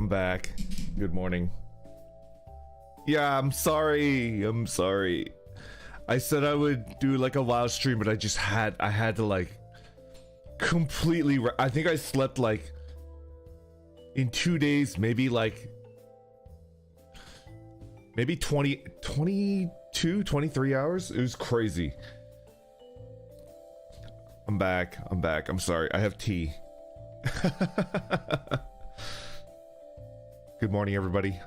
back. Good morning. Yeah, I'm sorry. I said I would do like a wild stream, but I had to like completely, I think I slept like in 2 days, maybe 22, 23 hours. It was crazy. I'm back. I'm sorry. I have tea. Good morning, everybody.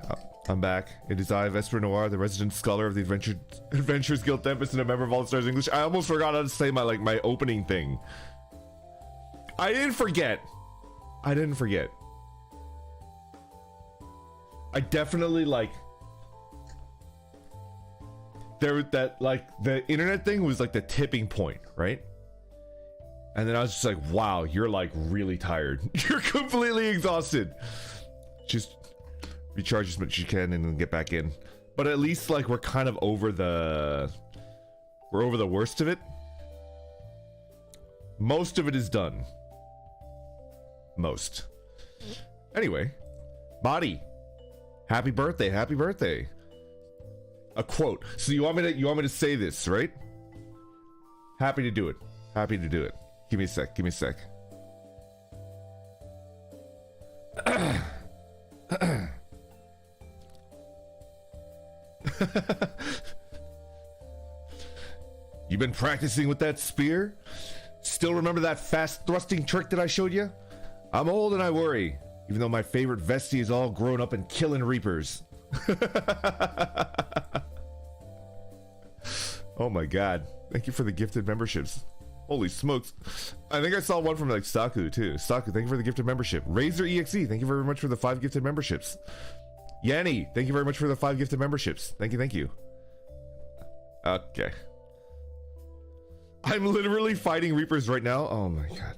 I'm back. It is I, Vesper Noir, the resident scholar of the Adventurers Guild Tempus and a member of HOLOSTARS English. I almost forgot how to say my opening thing. I didn't forget. I definitely the internet thing was like the tipping point, right? And then I was just like, wow, you're like really tired. You're completely exhausted. Just recharge as much as you can and then get back in. But at least like we're kind of over the worst of it. Most of it is done. Most. Anyway, Body, happy birthday. A quote. So you want me to say this, right? Happy to do it. Give me a sec. You've been practicing with that spear? Still remember that fast thrusting trick that I showed you? I'm old and I worry, even though my favorite Vestie is all grown up and killing reapers. Oh my god. Thank you for the gifted memberships. Holy smokes. I think I saw one from like Saku too. Saku, thank you for the gifted membership. Razor EXE, thank you very much for the 5 gifted memberships. Yanni, thank you very much for the 5 gifted memberships. Thank you. Okay. I'm literally fighting Reapers right now. Oh my god.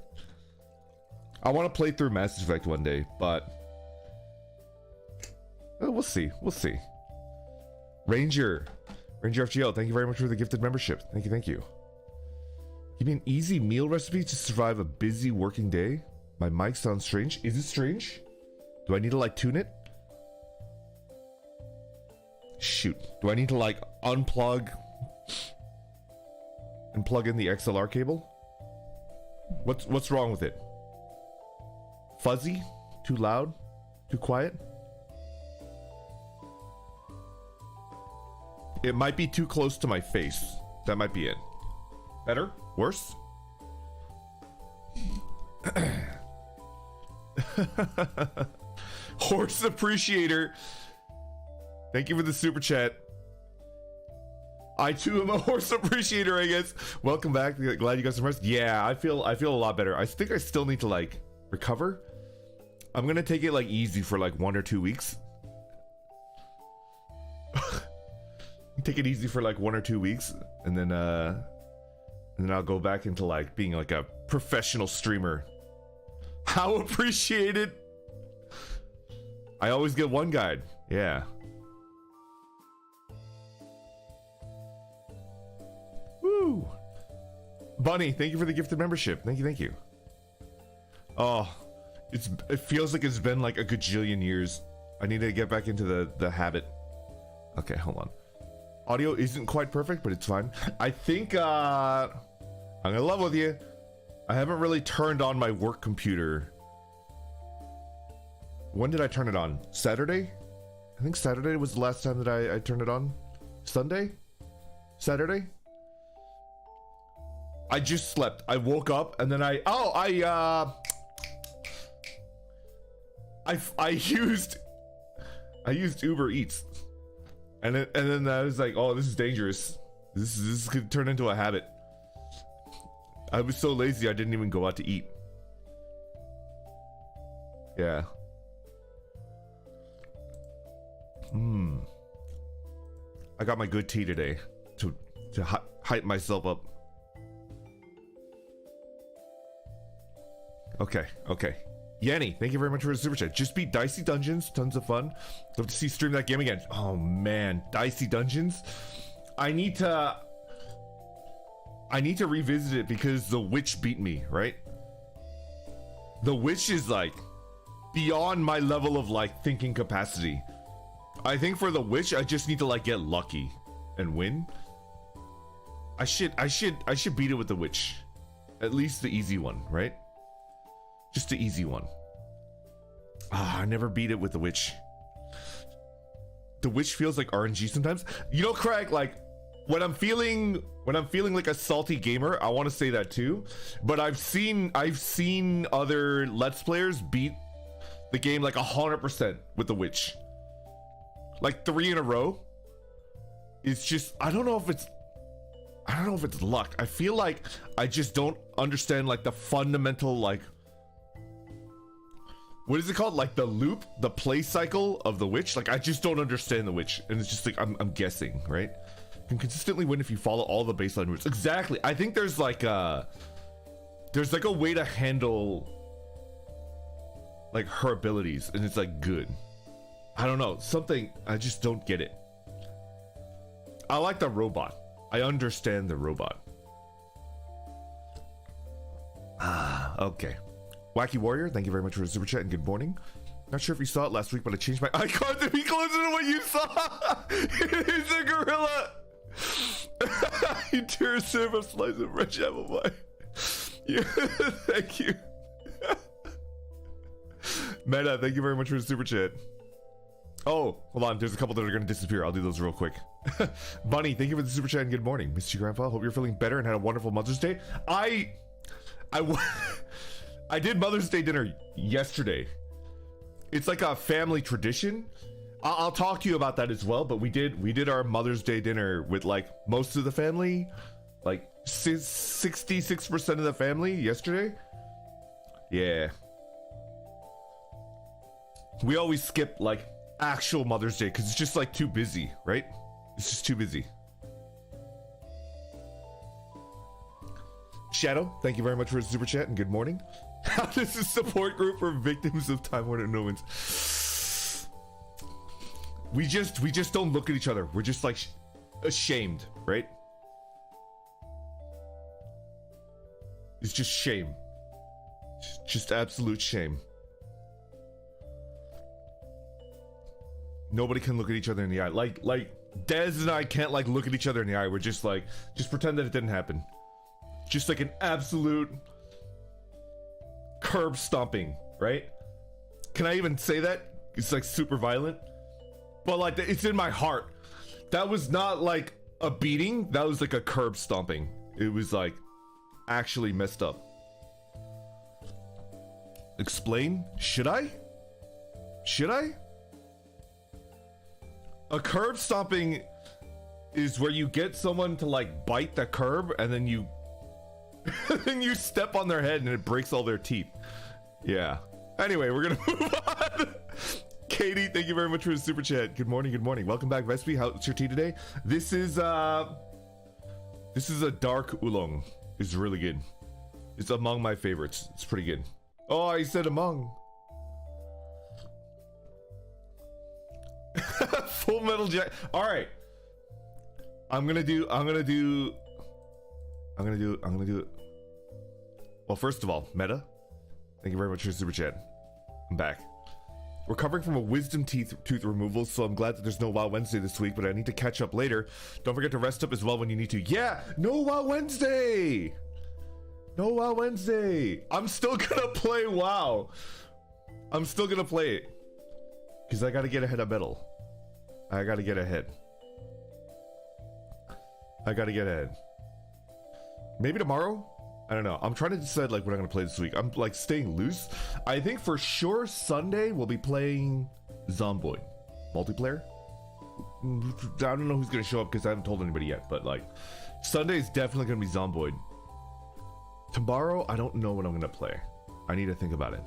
I want to play through Mass Effect one day, but we'll see. Ranger FGL, thank you very much for the gifted membership. Thank you. Give me an easy meal recipe to survive a busy working day. My mic sounds strange. Is it strange? Do I need to like tune it? Shoot. Do I need to like unplug and plug in the XLR cable? What's wrong with it? Fuzzy? Too loud? Too quiet? It might be too close to my face. That might be it. Better? Worse? Horse Appreciator, thank you for the super chat. I too am a horse appreciator, I guess. Welcome back. Glad you got some rest. Yeah, I feel a lot better. I think I still need to like recover. I'm gonna take it like easy for like 1 or 2 weeks. Take it easy for like 1 or 2 weeks, and then I'll go back into like being like a professional streamer. How appreciated. I always get one guide. Yeah. Woo. Bunny, thank you for the gifted membership. Thank you. Oh, it feels like it's been like a gajillion years. I need to get back into the habit. Okay, hold on. Audio isn't quite perfect, but it's fine. I think I'm gonna level with you. I haven't really turned on my work computer. When did I turn it on? Saturday? I think Saturday was the last time that I turned it on. Sunday? Saturday? I just slept. I woke up and then I used Uber Eats. And then I was like, oh, this is dangerous. This could turn into a habit. I was so lazy I didn't even go out to eat. Yeah. I got my good tea today to hype myself up. Okay. Yanni, thank you very much for the super chat. Just beat Dicey Dungeons, tons of fun. Love to see stream that game again. Oh man, Dicey Dungeons. I need to revisit it because the witch beat me, right? The witch is like beyond my level of like thinking capacity. I think for the witch, I just need to like get lucky and win. I should beat it with the witch. At least the easy one, right? Just the easy one. Ah, I never beat it with the witch. The witch feels like RNG sometimes. You know, Craig, like when I'm feeling like a salty gamer, I want to say that too. But I've seen other Let's Players beat the game like 100% with the witch. Like 3 in a row. It's just, I don't know if it's luck. I feel like I just don't understand like the fundamental like, what is it called? Like the loop, the play cycle of the witch. Like I just don't understand the witch, and it's just like I'm guessing, right? You can consistently win if you follow all the baseline routes. Exactly. I think there's like a way to handle like her abilities, and it's like good. I don't know, something, I just don't get it. I like the robot. I understand the robot. Ah, okay. Wacky Warrior, thank you very much for the super chat and good morning. Not sure if you saw it last week, but I changed my icon to be closer to what you saw. It is a gorilla. He tears serve a slice of French apple pie. Yeah, thank you. Meta, thank you very much for the super chat. Oh, hold on. There's a couple that are going to disappear. I'll do those real quick. Bunny, thank you for the super chat and good morning. Missed you, Grandpa. Hope you're feeling better and had a wonderful Mother's Day. I did Mother's Day dinner yesterday. It's like a family tradition. I'll talk to you about that as well. But we did our Mother's Day dinner with like most of the family, like 66% of the family yesterday. Yeah. We always skip like actual Mother's Day because it's just like too busy, right? It's just too busy. Shadow, thank you very much for the super chat and good morning. This is support group for victims of Time Warner Nowens. We just don't look at each other. We're just like ashamed, right? It's just shame. Just absolute shame. Nobody can look at each other in the eye. Like Dez and I can't like look at each other in the eye. We're just like, just pretend that it didn't happen. Just like an absolute curb stomping, right? Can I even say that? It's like super violent. But like, it's in my heart. That was not like a beating. That was like a curb stomping. It was like actually messed up. Explain? Should I? Should I? A curb stomping is where you get someone to like bite the curb and then you then you step on their head and it breaks all their teeth. Yeah. Anyway, we're gonna move on. Katie, thank you very much for the super chat. Good morning, good morning. Welcome back, Vespi. How's your tea today? This is a dark oolong. It's really good. It's among my favorites. It's pretty good. Oh, I said among. Full Metal Jacket. All right. I'm gonna do. Well, first of all, Meta, thank you very much for your super chat. I'm back. Recovering from a wisdom tooth removal, so I'm glad that there's no WoW Wednesday this week, but I need to catch up later. Don't forget to rest up as well when you need to. Yeah, no WoW Wednesday. No WoW Wednesday. I'm still gonna play WoW. I'm still gonna play it. Because I gotta get ahead of metal. I gotta get ahead. I gotta get ahead. Maybe tomorrow? I don't know. I'm trying to decide like what I'm gonna play this week. I'm like staying loose. I think for sure Sunday we'll be playing Zomboid. Multiplayer? I don't know who's gonna show up because I haven't told anybody yet, but like Sunday is definitely gonna be Zomboid. Tomorrow, I don't know what I'm gonna play. I need to think about it.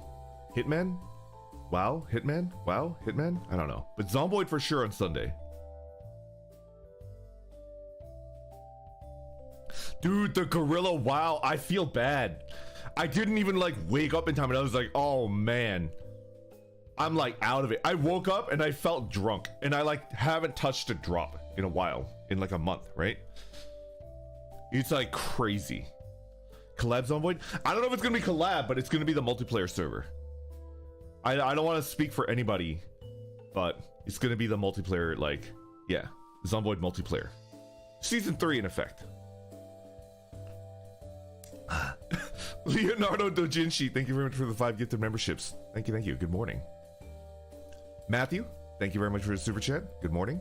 Hitman? Wow, Hitman? Wow, Hitman? I don't know. But Zomboid for sure on Sunday. Dude, the gorilla, wow, I feel bad. I didn't even like wake up in time and I was like, oh man. I'm like out of it. I woke up and I felt drunk and I like haven't touched a drop in a while, in like a month, right? It's like crazy. Collab Zomboid? I don't know if it's gonna be collab, but it's gonna be the multiplayer server. I don't want to speak for anybody, but it's gonna be the multiplayer, like, yeah, Zomboid multiplayer. Season 3 in effect. Leonardo Dojinshi, thank you very much for the 5 gifted memberships. Thank you, thank you. Good morning. Matthew, thank you very much for the super chat. Good morning.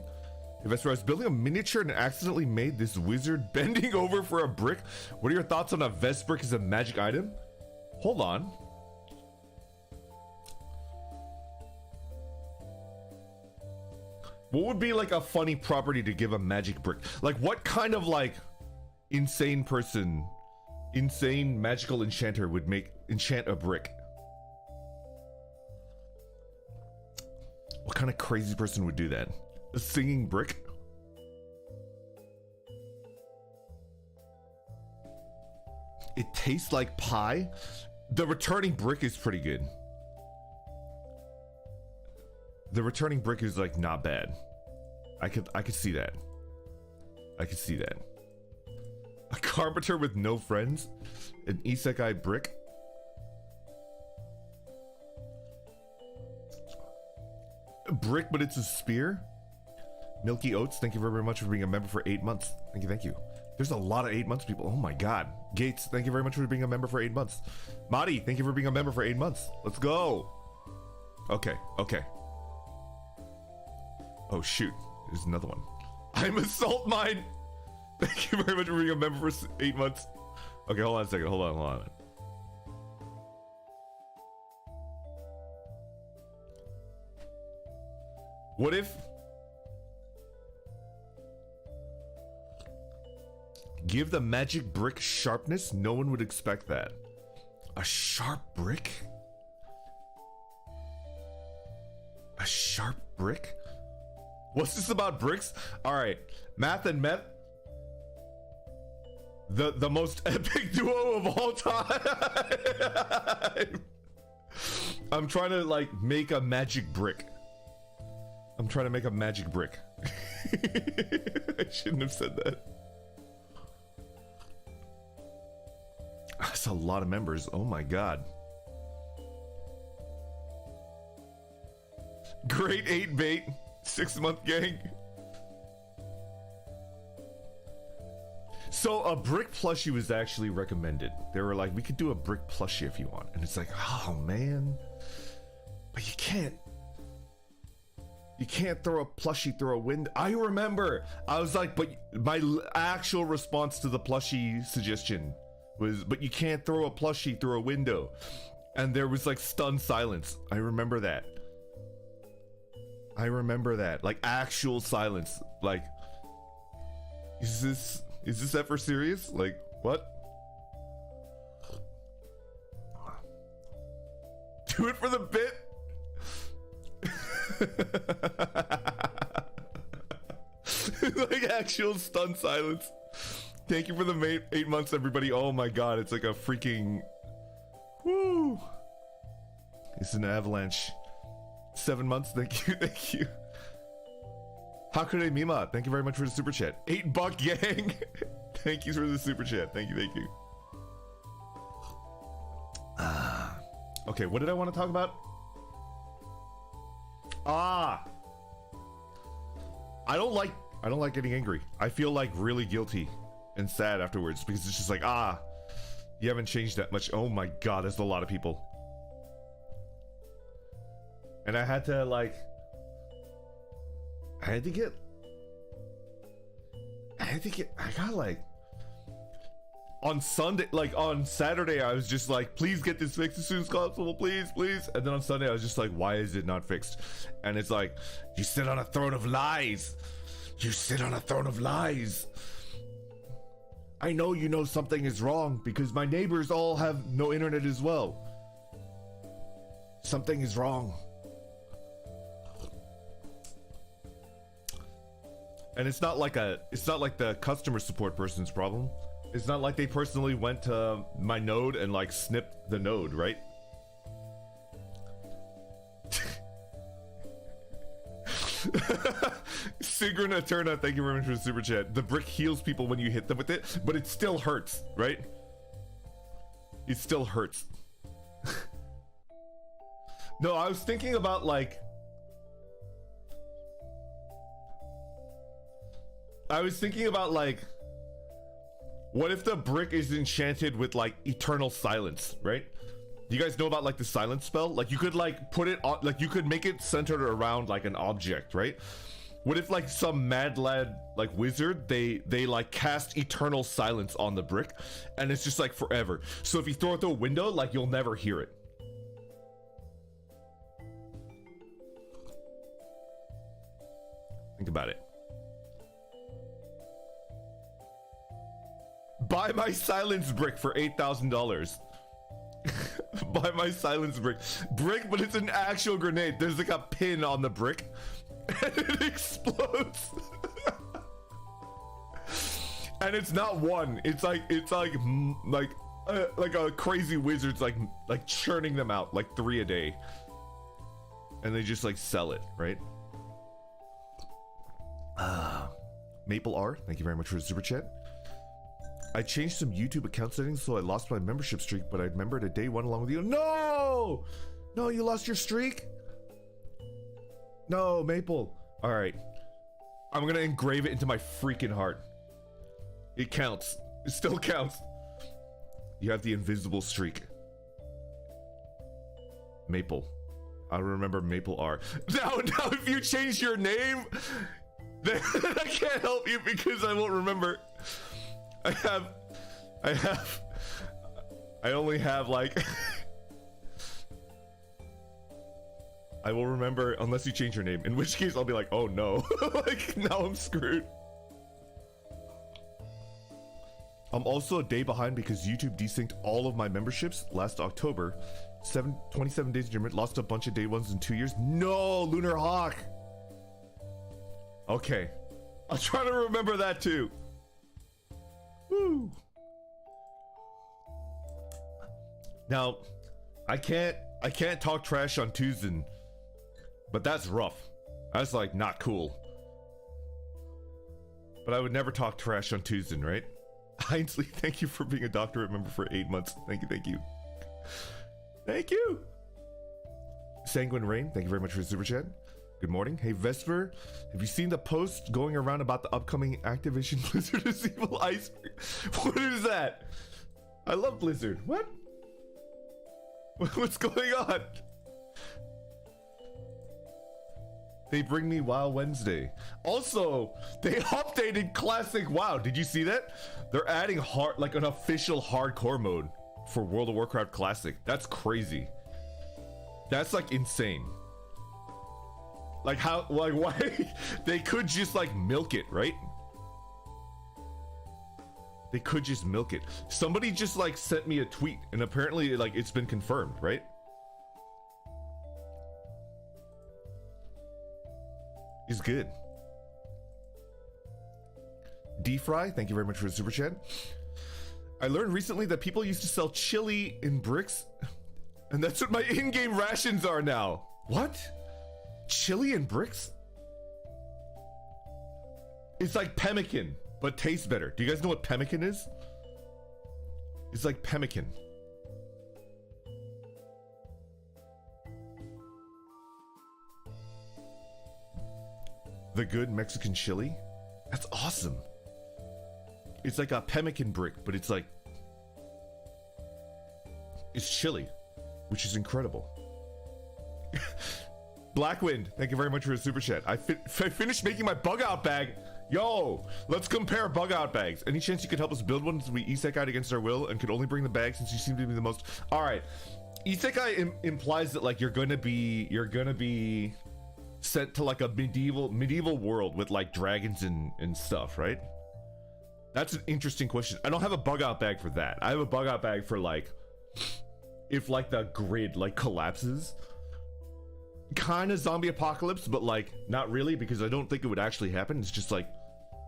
Investor, I was building a miniature and accidentally made this wizard bending over for a brick. What are your thoughts on a Vesper as a magic item? Hold on. What would be like a funny property to give a magic brick? Like what kind of like insane person, insane magical enchanter would enchant a brick? What kind of crazy person would do that? A singing brick? It tastes like pie? The returning brick is pretty good. The returning brick is like not bad. I could see that. I could see that. A carpenter with no friends? An isekai brick? A brick, but it's a spear? Milky Oats, thank you very much for being a member for 8 months. Thank you, thank you. There's a lot of 8 months people. Oh my god. Gates, thank you very much for being a member for 8 months. Madi, thank you for being a member for 8 months. Let's go. Okay, okay. Oh shoot, there's another one. I'm a salt mine. Thank you very much for being a member for 8 months. Okay, hold on a second. Hold on. What if give the magic brick sharpness? No one would expect that. A sharp brick? A sharp brick? What's this about bricks? All right, Math and Meth, the most epic duo of all time. I'm trying to like make a magic brick. I'm trying to make a magic brick. I shouldn't have said that. That's a lot of members. Oh my god. Great 8 bait. 6-month gang. So a brick plushie was actually recommended. They were like, we could do a brick plushie if you want. And it's like, oh man. But you can't throw a plushie through a window. I remember. I was like, but my actual response to the plushie suggestion was, but you can't throw a plushie through a window. And there was like stunned silence. I remember that. Like actual silence. Like, is this ever serious? Like, what? Do it for the bit. Like actual stunned silence. Thank you for the 8 months, everybody. Oh my god, it's like a freaking woo. It's an avalanche. 7 months, thank you, thank you. Hakure Mima, thank you very much for the super chat. $8 gang. Thank you for the super chat. Thank you, thank you. Okay, what did I want to talk about? I don't like getting angry. I feel like really guilty and sad afterwards because it's just like, you haven't changed that much. Oh my god, there's a lot of people. And I got like on Sunday, like on Saturday, I was just like, please get this fixed as soon as possible, please. And then on Sunday, I was just like, why is it not fixed? And it's like, you sit on a throne of lies. I know you know something is wrong because my neighbors all have no internet as well. Something is wrong. And it's not like the customer support person's problem. It's not like they personally went to my node and like snipped the node, right? Sigrun Eterna, thank you very much for the super chat. The brick heals people when you hit them with it, but it still hurts, right? It still hurts. No, I was thinking about like, what if the brick is enchanted with like eternal silence, right? You guys know about like the silence spell? Like you could like put it on, like you could make it centered around like an object, right? What if like some mad lad like wizard, they like cast eternal silence on the brick and it's just like forever. So if you throw it through a window, like you'll never hear it. Think about it. Buy my silence brick for $8,000. Buy my silence brick. Brick, but it's an actual grenade. There's like a pin on the brick and it explodes. And it's not one. It's like a crazy wizard's like churning them out like 3 a day. And they just like sell it, right? Maple R, thank you very much for the super chat. I changed some YouTube account settings, so I lost my membership streak, but I remembered a day one along with you. No! No, you lost your streak? No, Maple. All right. I'm gonna engrave it into my freaking heart. It counts. It still counts. You have the invisible streak. Maple. I remember Maple R. Now if you change your name, then I can't help you because I won't remember. I only have like I will remember unless you change your name, in which case I'll be like, oh no. Like now I'm screwed. I'm also a day behind because YouTube desynced all of my memberships last October. 27 days in lost a bunch of day ones in 2 years. No, Lunar Hawk. Okay, I'll try to remember that too. Woo. Now, I can't talk trash on Tuesday, but that's rough. That's like not cool. But I would never talk trash on Tuesday, right? Ainsley, thank you for being a doctorate member for 8 months. Thank you, thank you. Thank you. Sanguine Rain, thank you very much for the super chat. Good morning. Hey Vesper, have you seen the post going around about the upcoming Activision Blizzard is Evil Iceberg? What is that? I love Blizzard. What? What's going on? They bring me WoW Wednesday. Also, they updated Classic WoW. Did you see that? They're adding like an official hardcore mode for World of Warcraft Classic. That's crazy. That's like insane. Like how, like why? They could just like milk it, right? They could just milk it. Somebody just like sent me a tweet and apparently like it's been confirmed, right? It's good. D-Fry, thank you very much for the super chat. I learned recently that people used to sell chili in bricks, and that's what my in-game rations are now. What? Chili and bricks? It's like pemmican, but tastes better. Do you guys know what pemmican is? It's like pemmican. The good Mexican chili? That's awesome. It's like a pemmican brick, but it's like... it's chili, which is incredible. Blackwind, thank you very much for the super chat. I finished making my bug out bag. Yo, let's compare bug out bags. Any chance you could help us build one since we isekai against our will and could only bring the bag since you seem to be the most... All right, isekai implies that like you're gonna be sent to like a medieval world with like dragons and stuff, right? That's an interesting question. I don't have a bug out bag for that. I have a bug out bag for like if like the grid like collapses. Kind of zombie apocalypse, but like not really, because I don't think it would actually happen. It's just like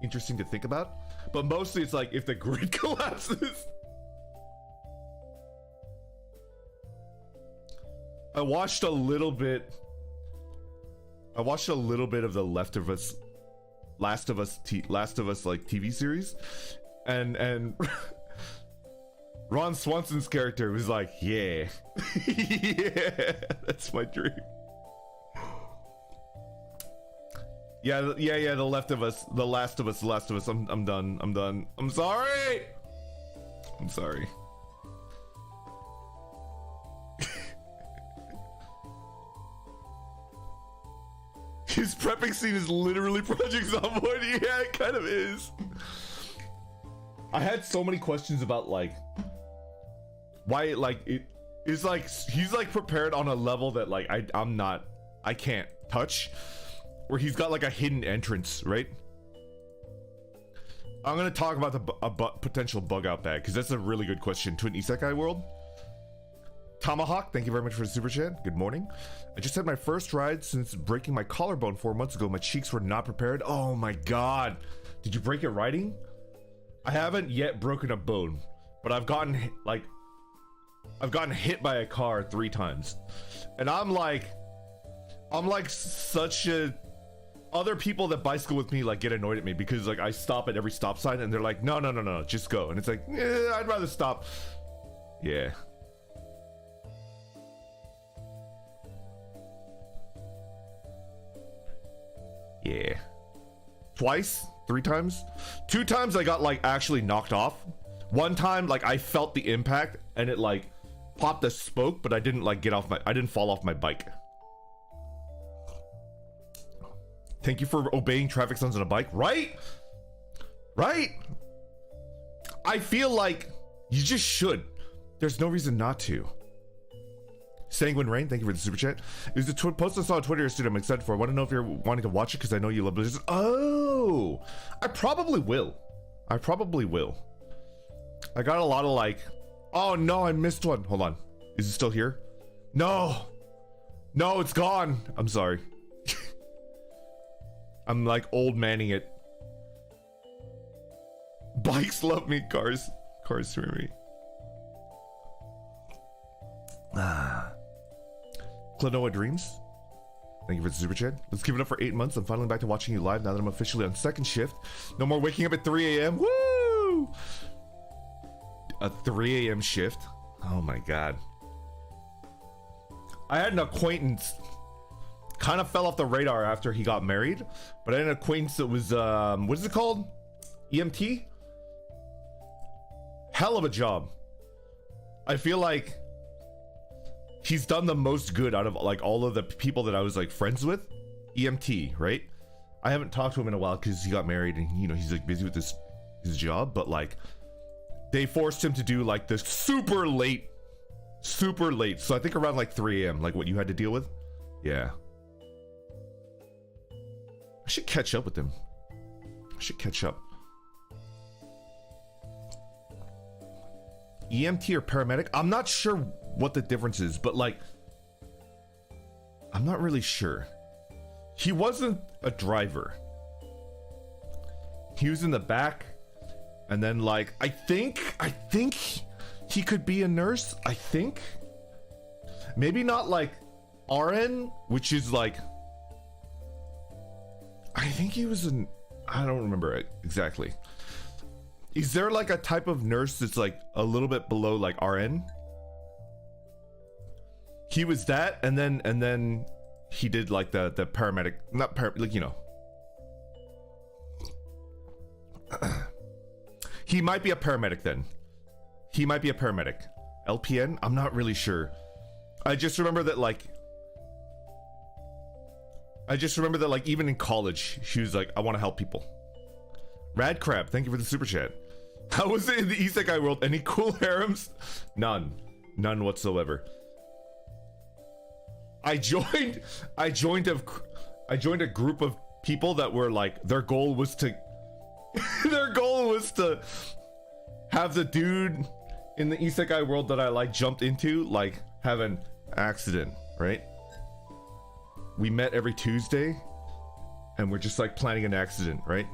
interesting to think about, but mostly it's like if the grid collapses. I watched a little bit of the Last of Us like TV series, and Ron Swanson's character was like, yeah. Yeah, That's my dream. Yeah, the left of us, the last of us, the last of us. I'm done. I'm done. I'm sorry. I'm sorry. His prepping scene is literally Project Zomboid. Yeah, it kind of is. I had so many questions about like why like it is like he's like prepared on a level that like I can't touch, where he's got like a hidden entrance, right? I'm gonna talk about the potential bug out bag, because that's a really good question to an isekai world. Tomahawk, thank you very much for the super chat. Good morning. I just had my first ride since breaking my collarbone 4 months ago. My cheeks were not prepared. Oh my god. Did you break it riding? I haven't yet broken a bone, but I've gotten hit by a car 3 times. And I'm like such a... Other people that bicycle with me like get annoyed at me because like I stop at every stop sign and they're like, no, just go. And it's like, I'd rather stop. Yeah. Yeah. Twice? 3 times? 2 times I got like actually knocked off. 1 time like I felt the impact and it like popped a spoke, but I didn't like I didn't fall off my bike. Thank you for obeying traffic signs on a bike. Right? I feel like you just should. There's no reason not to. Sanguine Rain, thank you for the super chat. It was a post I saw on Twitter yesterday I'm excited for. I want to know if you're wanting to watch it because I know you love Blizzard. Oh, I probably will. I got a lot of like, oh no, I missed one. Hold on. Is it still here? No, it's gone. I'm sorry. I'm like old manning it. Bikes love me, cars fear me. Klonoa Dreams, thank you for the super chat. Let's give it up for 8 months. I'm finally back to watching you live now that I'm officially on second shift. No more waking up at 3 a.m. Woo! A 3 a.m. shift? Oh my god. I had an acquaintance, kind of fell off the radar after he got married, but I had an acquaintance that was, what is it called? EMT? Hell of a job. I feel like he's done the most good out of like all of the people that I was like friends with. EMT, right? I haven't talked to him in a while because he got married and you know he's like busy with his job, but like they forced him to do like the super late. So I think around like 3 a.m. like what you had to deal with. Yeah. I should catch up with him. EMT or paramedic? I'm not sure what the difference is, but like I'm not really sure. He wasn't a driver. He was in the back, and then like I think he could be a nurse. I think maybe not like RN, which is like I think he was an I don't remember it exactly. Is there like a type of nurse that's like a little bit below like RN? He was that, and then he did like the paramedic, not like you know. He might be a paramedic then. He might be a paramedic. LPN? I'm not really sure. I just remember that like even in college, she was like, I want to help people. Rad Crab, thank you for the super chat. How was it in the isekai world? Any cool harems? None whatsoever. I joined a group of people that were like their goal was to have the dude in the isekai world that I like jumped into like have an accident, right? We met every Tuesday and we're just like planning an accident, right?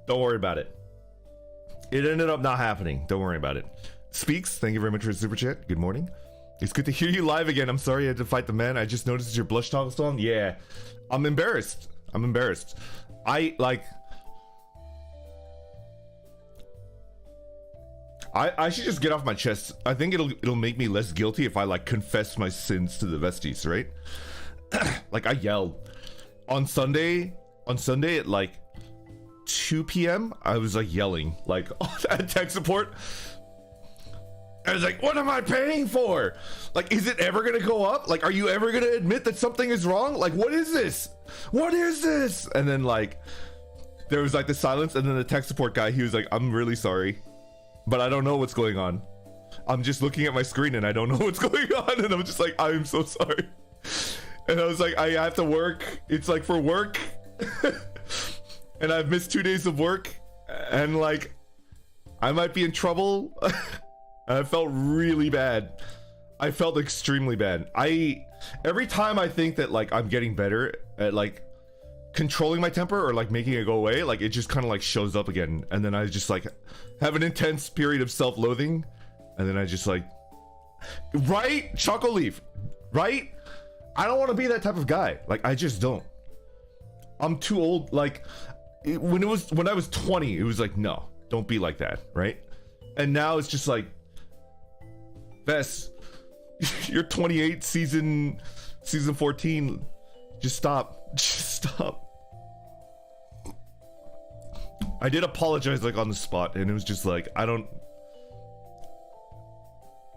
Don't worry about it. It ended up not happening. Don't worry about it. Speaks, thank you very much for the super chat. Good morning. It's good to hear you live again. I'm sorry I had to fight the man. I just noticed your blush toggle still on. Yeah, I'm embarrassed. I'm embarrassed. I should just get off my chest. I think it'll make me less guilty if I like confess my sins to the Vesties, right? Like I yelled on Sunday at like 2 p.m. I was like yelling like at tech support. I was like, what am I paying for? Like, is it ever gonna go up? Like, are you ever gonna admit that something is wrong? Like, what is this? What is this? And then like there was like the silence, and then the tech support guy, he was like, I'm really sorry, but I don't know what's going on. I'm just looking at my screen and I don't know what's going on. And I'm just like, I'm so sorry. And I was like, I have to work. It's like for work. And I've missed 2 days of work. And like, I might be in trouble. And I felt really bad. I felt extremely bad. Every time I think that like I'm getting better at like controlling my temper or like making it go away, like it just kind of like shows up again. And then I just like have an intense period of self-loathing. And then I just like, right? Choco Leaf, right? I don't want to be that type of guy. Like I just don't. I'm too old. Like when I was 20, it was like, no, don't be like that, right? And now it's just like, Vess, you're 28, season 14. Just stop. Just stop. I did apologize like on the spot, and it was just like, I don't.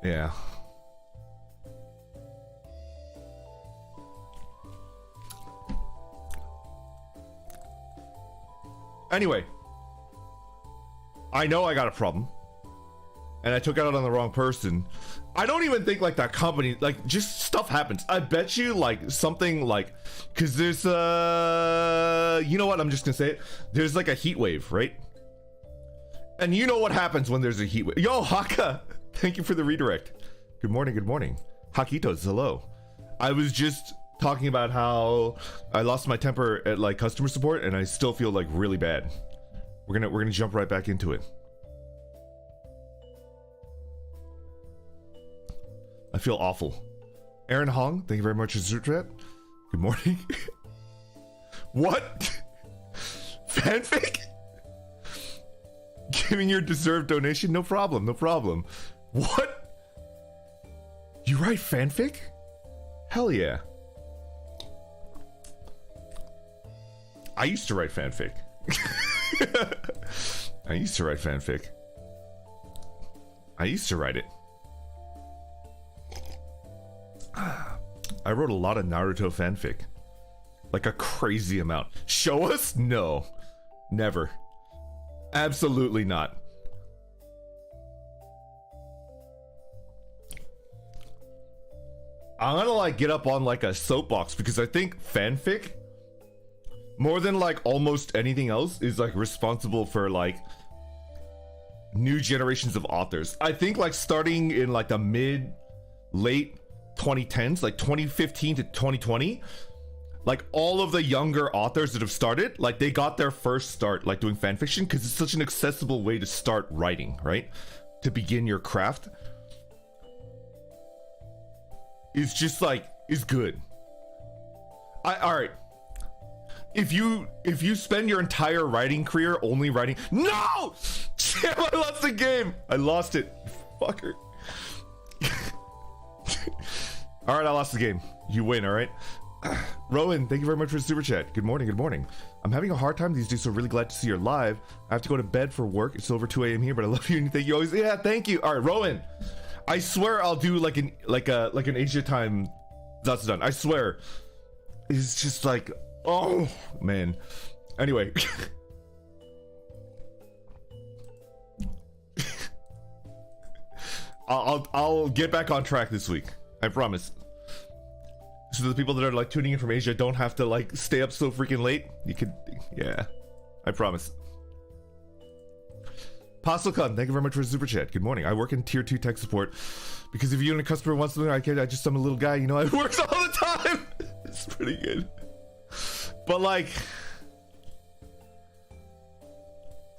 Yeah. Anyway, I know I got a problem, and I took it out on the wrong person. I don't even think like that company, like just stuff happens. I bet you like something like, cause there's you know what, I'm just gonna say it. There's like a heat wave, right? And you know what happens when there's a heat wave. Yo, Haka, thank you for the redirect. Good morning, good morning. Hakitos, hello. I was just talking about how I lost my temper at like customer support, and I still feel like really bad. We're gonna jump right back into it. I feel awful. Aaron Hong, thank you very much for super chat. Good morning. What? Fanfic? Giving your deserved donation? No problem, no problem. What? You write fanfic? Hell yeah. I used to write fanfic. I used to write fanfic. I used to write it. I wrote a lot of Naruto fanfic. Like a crazy amount. Show us? No. Never. Absolutely not. I'm gonna like get up on like a soapbox because I think fanfic, more than like almost anything else, is like responsible for like new generations of authors. I think like starting in like the late 2010s, like 2015 to 2020, like all of the younger authors that have started, like they got their first start like doing fan fiction because it's such an accessible way to start writing, right? To begin your craft. It's just like, it's good. All right. If you spend your entire writing career only writing, no! Damn, I lost the game. I lost it. Fucker. All right, I lost the game. You win, all right? Rowan, thank you very much for the super chat. Good morning, good morning. I'm having a hard time these days, so really glad to see you're live. I have to go to bed for work. It's over 2 a.m. here, but I love you and thank you always. Yeah, thank you. All right, Rowan. I swear I'll do like an Asia time that's done. I swear. It's just like, oh man. Anyway. I'll get back on track this week. I promise. So the people that are like tuning in from Asia don't have to like stay up so freaking late. You could, yeah. I promise. Pastelcon, thank you very much for the super chat. Good morning. I work in tier 2 tech support because if you and a customer wants something, I just I'm a little guy, you know, it works all the time. It's pretty good. But like,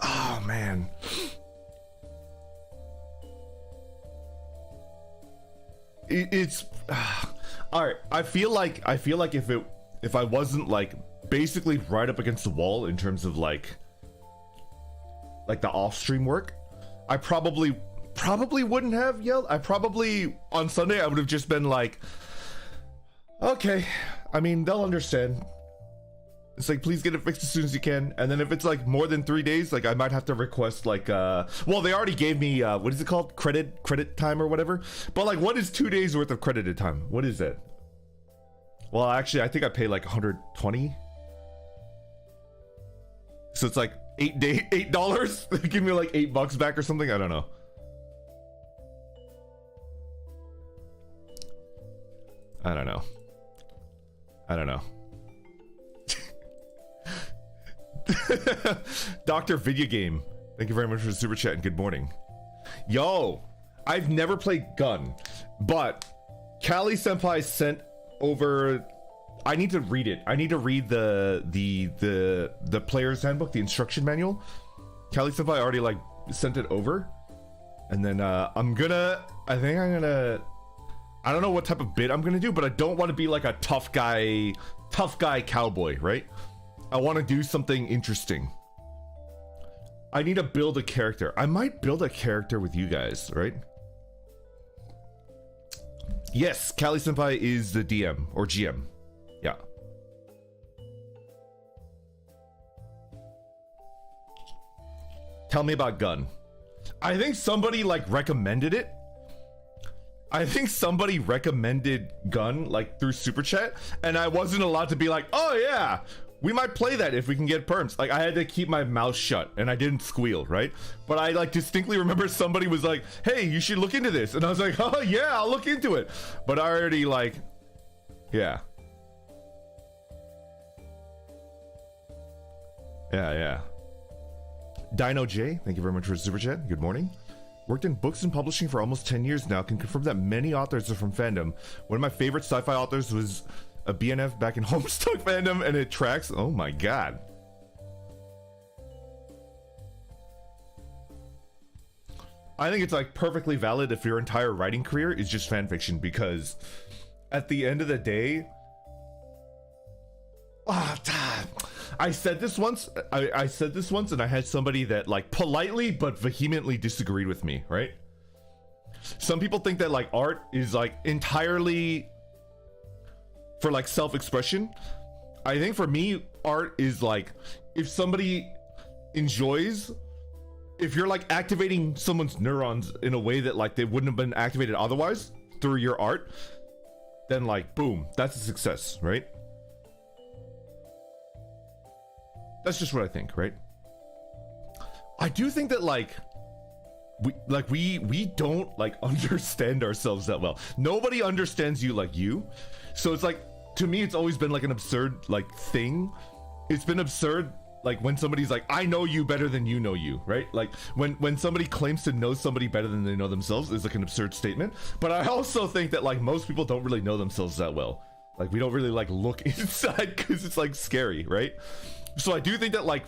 oh man. It's all right. I feel like if I wasn't like basically right up against the wall in terms of like the off-stream work. I probably wouldn't have yelled. I probably on Sunday I would have just been like, okay, I mean, they'll understand. It's like, please get it fixed as soon as you can. And then if it's like more than 3 days, like I might have to request like well, they already gave me what is it called, credit time or whatever, but like what is 2 days worth of credited time? What is that? Well, actually I think I pay like 120, so it's like $8. Give me like $8 back or something. I don't know. I don't know. Dr. Video Game, thank you very much for the super chat and good morning. Yo, I've never played Gun, but Callie Senpai sent over. I need to read it. I need to read the player's handbook, the instruction manual. Callie Senpai already like sent it over, and then I don't know what type of bit I'm gonna do, but I don't want to be like a tough guy cowboy, right? I want to do something interesting. I need to build a character. I might build a character with you guys, right? Yes, Callie Senpai is the DM or GM. Yeah. Tell me about Gun. I think somebody like recommended it. I think somebody recommended Gun like through super chat, and I wasn't allowed to be like, oh yeah, we might play that if we can get perms. Like I had to keep my mouth shut and I didn't squeal, right? But I like distinctly remember somebody was like, hey, you should look into this. And I was like, oh yeah, I'll look into it. But I already like, yeah. Yeah. Dino J, thank you very much for the super chat. Good morning. Worked in books and publishing for almost 10 years now. Can confirm that many authors are from fandom. One of my favorite sci-fi authors was a BNF back in Homestuck fandom, and it tracks. Oh my god. I think it's like perfectly valid if your entire writing career is just fan fiction, because at the end of the day, I said this once. I said this once, and I had somebody that like politely but vehemently disagreed with me, right? Some people think that like art is like entirely for like self-expression. I think for me, art is like, if somebody enjoys, if you're like activating someone's neurons in a way that like they wouldn't have been activated otherwise through your art, then like boom, that's a success, right? That's just what I think, right? I do think that like we don't like understand ourselves that well. Nobody understands you like you. So it's like, to me, it's always been like an absurd like thing. It's been absurd like when somebody's like, I know you better than you know you, right? Like when somebody claims to know somebody better than they know themselves is like an absurd statement. But I also think that like most people don't really know themselves that well. Like we don't really like look inside because it's like scary, right? So I do think that like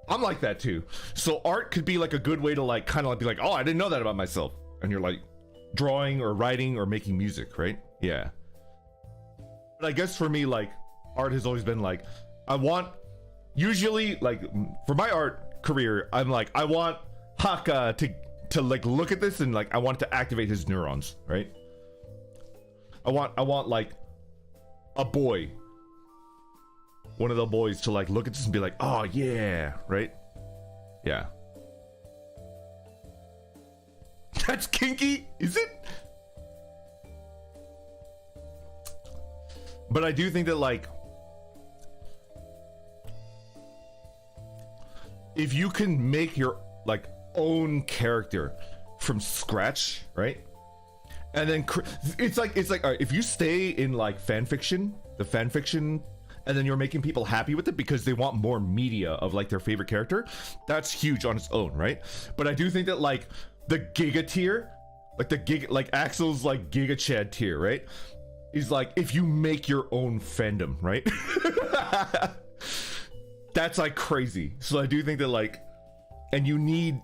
I'm like that too. So art could be like a good way to like kind of like be like, oh, I didn't know that about myself. And you're like drawing or writing or making music, right? Yeah. But I guess for me, like art has always been like, I want, usually like for my art career, I'm like, I want Haka to like look at this and like I want to activate his neurons, right? I want like a boy, one of the boys, to like look at this and be like, oh yeah, right? Yeah. That's kinky, is it? But I do think that like, if you can make your like own character from scratch, right? And then it's like all right, if you stay in like fan fiction, the fan fiction, and then you're making people happy with it because they want more media of like their favorite character, that's huge on its own, right? But I do think that like the Giga tier, like the Giga, like Axel's like Giga Chad tier, right, is like if you make your own fandom, right? That's like crazy. So I do think that like, and you need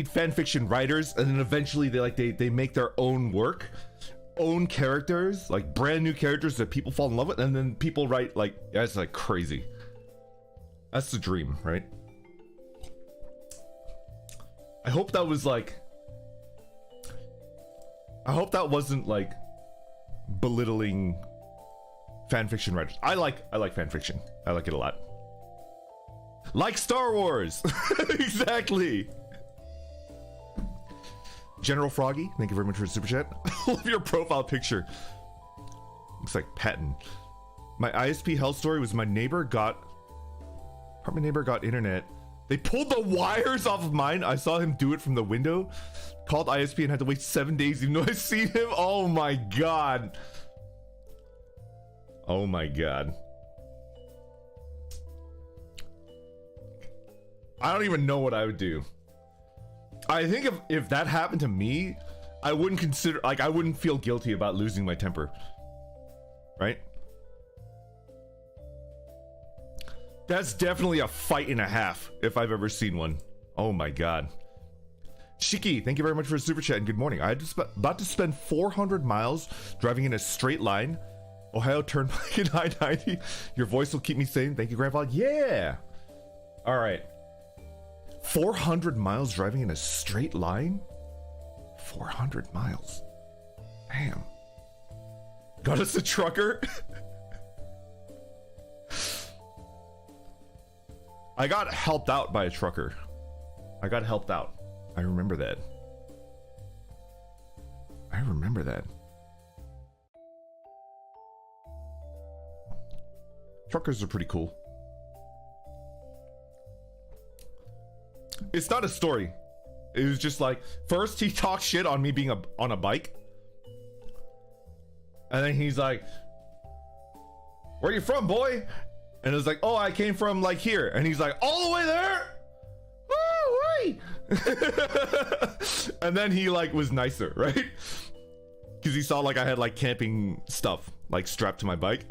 fan fiction writers, and then eventually they make their own work, own characters, like brand new characters that people fall in love with, and then people write like, that's like crazy. That's the dream, right? I hope that was like, I hope that wasn't like belittling fanfiction writers. I like fanfiction. I like it a lot. Like Star Wars. Exactly. General Froggy, thank you very much for the super chat. I love your profile picture. Looks like Patton. My ISP hell story was my neighbor got internet. They pulled the wires off of mine. I saw him do it from the window. Called ISP and had to wait 7 days even though I seen him. Oh my god. Oh my god. I don't even know what I would do. I think if that happened to me, I wouldn't consider, like, I wouldn't feel guilty about losing my temper. Right? That's definitely a fight and a half if I've ever seen one. Oh my god. Shiki, thank you very much for a super chat and good morning. I just about to spend 400 miles driving in a straight line. Ohio Turnpike 990. Your voice will keep me sane. Thank you, Grandpa. Yeah. All right. 400 miles driving in a straight line? 400 miles. Damn. Got us a trucker? I got helped out by a trucker. I got helped out. I remember that. I remember that. Truckers are pretty cool. It's not a story. It was just like, first he talked shit on me being on a bike. And then he's like, where you from, boy? And it was like, oh, I came from like here. And he's like, all the way there? Oh, right. And then he like was nicer, right? Because he saw like I had like camping stuff like strapped to my bike.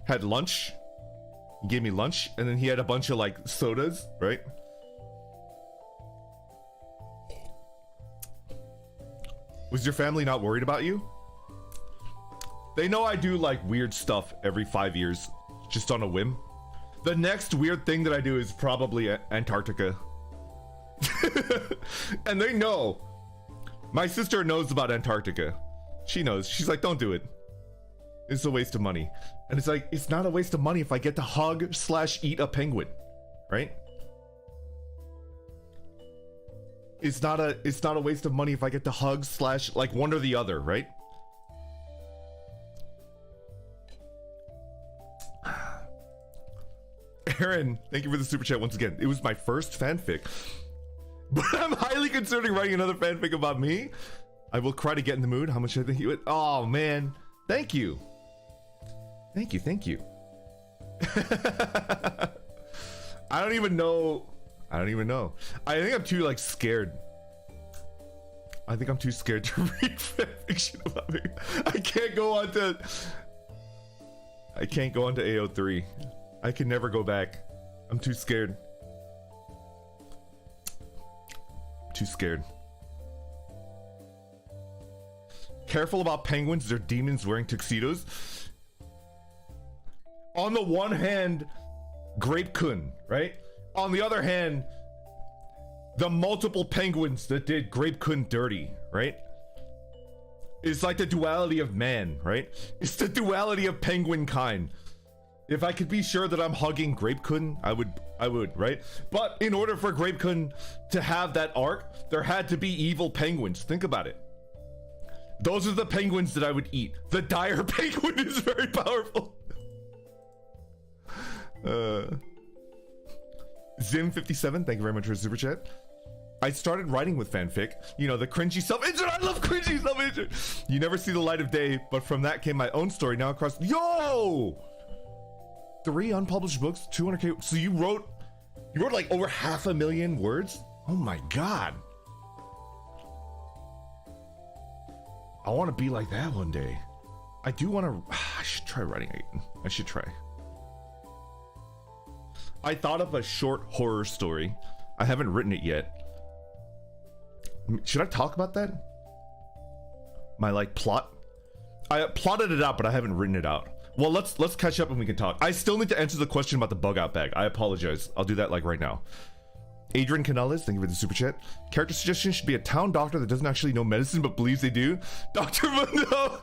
Had lunch. He gave me lunch, and then he had a bunch of like sodas, right? Was your family not worried about you? They know I do like weird stuff every 5 years, just on a whim. The next weird thing that I do is probably Antarctica. And they know. My sister knows about Antarctica. She knows. She's like, don't do it. It's a waste of money. And it's like, it's not a waste of money if I get to hug/eat a penguin, right? It's not a waste of money if I get to hug/ like one or the other, right? Aaron, thank you for the super chat once again. It was my first fanfic, but I'm highly considering writing another fanfic about me. I will try to get in the mood. How much I think you would? Oh man, thank you. Thank you, thank you. I don't even know. I think I'm too like scared. I think I'm too scared to read fanfiction about me. I can't go on to AO3. I can never go back. I'm too scared. Too scared. Careful about penguins, they're demons wearing tuxedos. On the one hand, Grape-kun, right? On the other hand, the multiple penguins that did Grape-kun dirty, right? It's like the duality of man, right? It's the duality of penguin kind. If I could be sure that I'm hugging Grape-kun, I would, right? But in order for Grape-kun to have that arc, there had to be evil penguins. Think about it. Those are the penguins that I would eat. The dire penguin is very powerful. Zim57, thank you very much for the super chat. I started writing with fanfic. You know, the cringy self-insert. I love cringy self-insert. You never see the light of day, but from that came my own story. Now across... Yo! 3 unpublished books, 200K. So you wrote like over 500,000 words? Oh my god. I want to be like that one day. I do want to... I should try writing again. I should try. I thought of a short horror story. I haven't written it yet. Should I talk about that? My like plot? I plotted it out, but I haven't written it out. Well, let's catch up and we can talk. I still need to answer the question about the bug out bag. I apologize. I'll do that like right now. Adrian Canales, thank you for the super chat. Character suggestion should be a town doctor that doesn't actually know medicine but believes they do. Dr. Mundo.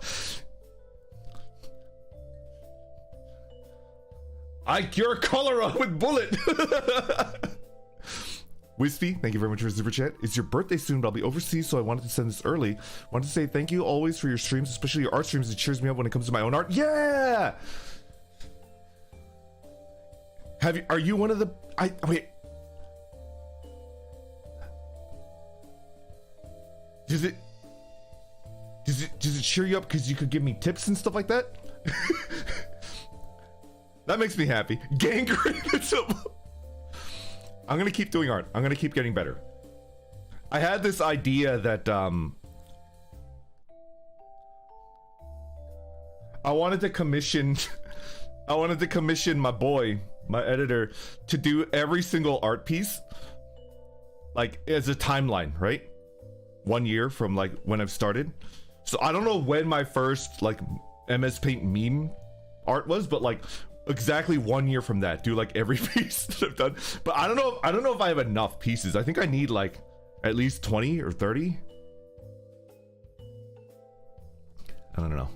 I cure cholera with bullet. Wispy, thank you very much for the super chat. It's your birthday soon, but I'll be overseas, so I wanted to send this early. Wanted to say thank you always for your streams, especially your art streams. It cheers me up when it comes to my own art. Yeah. Are you one of the? Wait. Does it cheer you up because you could give me tips and stuff like that? That makes me happy. Gangrene. I'm gonna keep doing art. I'm gonna keep getting better. I had this idea that I wanted to commission my boy, my editor, to do every single art piece like as a timeline, right? 1 year from like when I've started. So I don't know when my first like MS Paint meme art was, but like exactly 1 year from that, do like every piece that I've done. But I don't know if I have enough pieces. I think I need like at least 20 or 30. I don't know.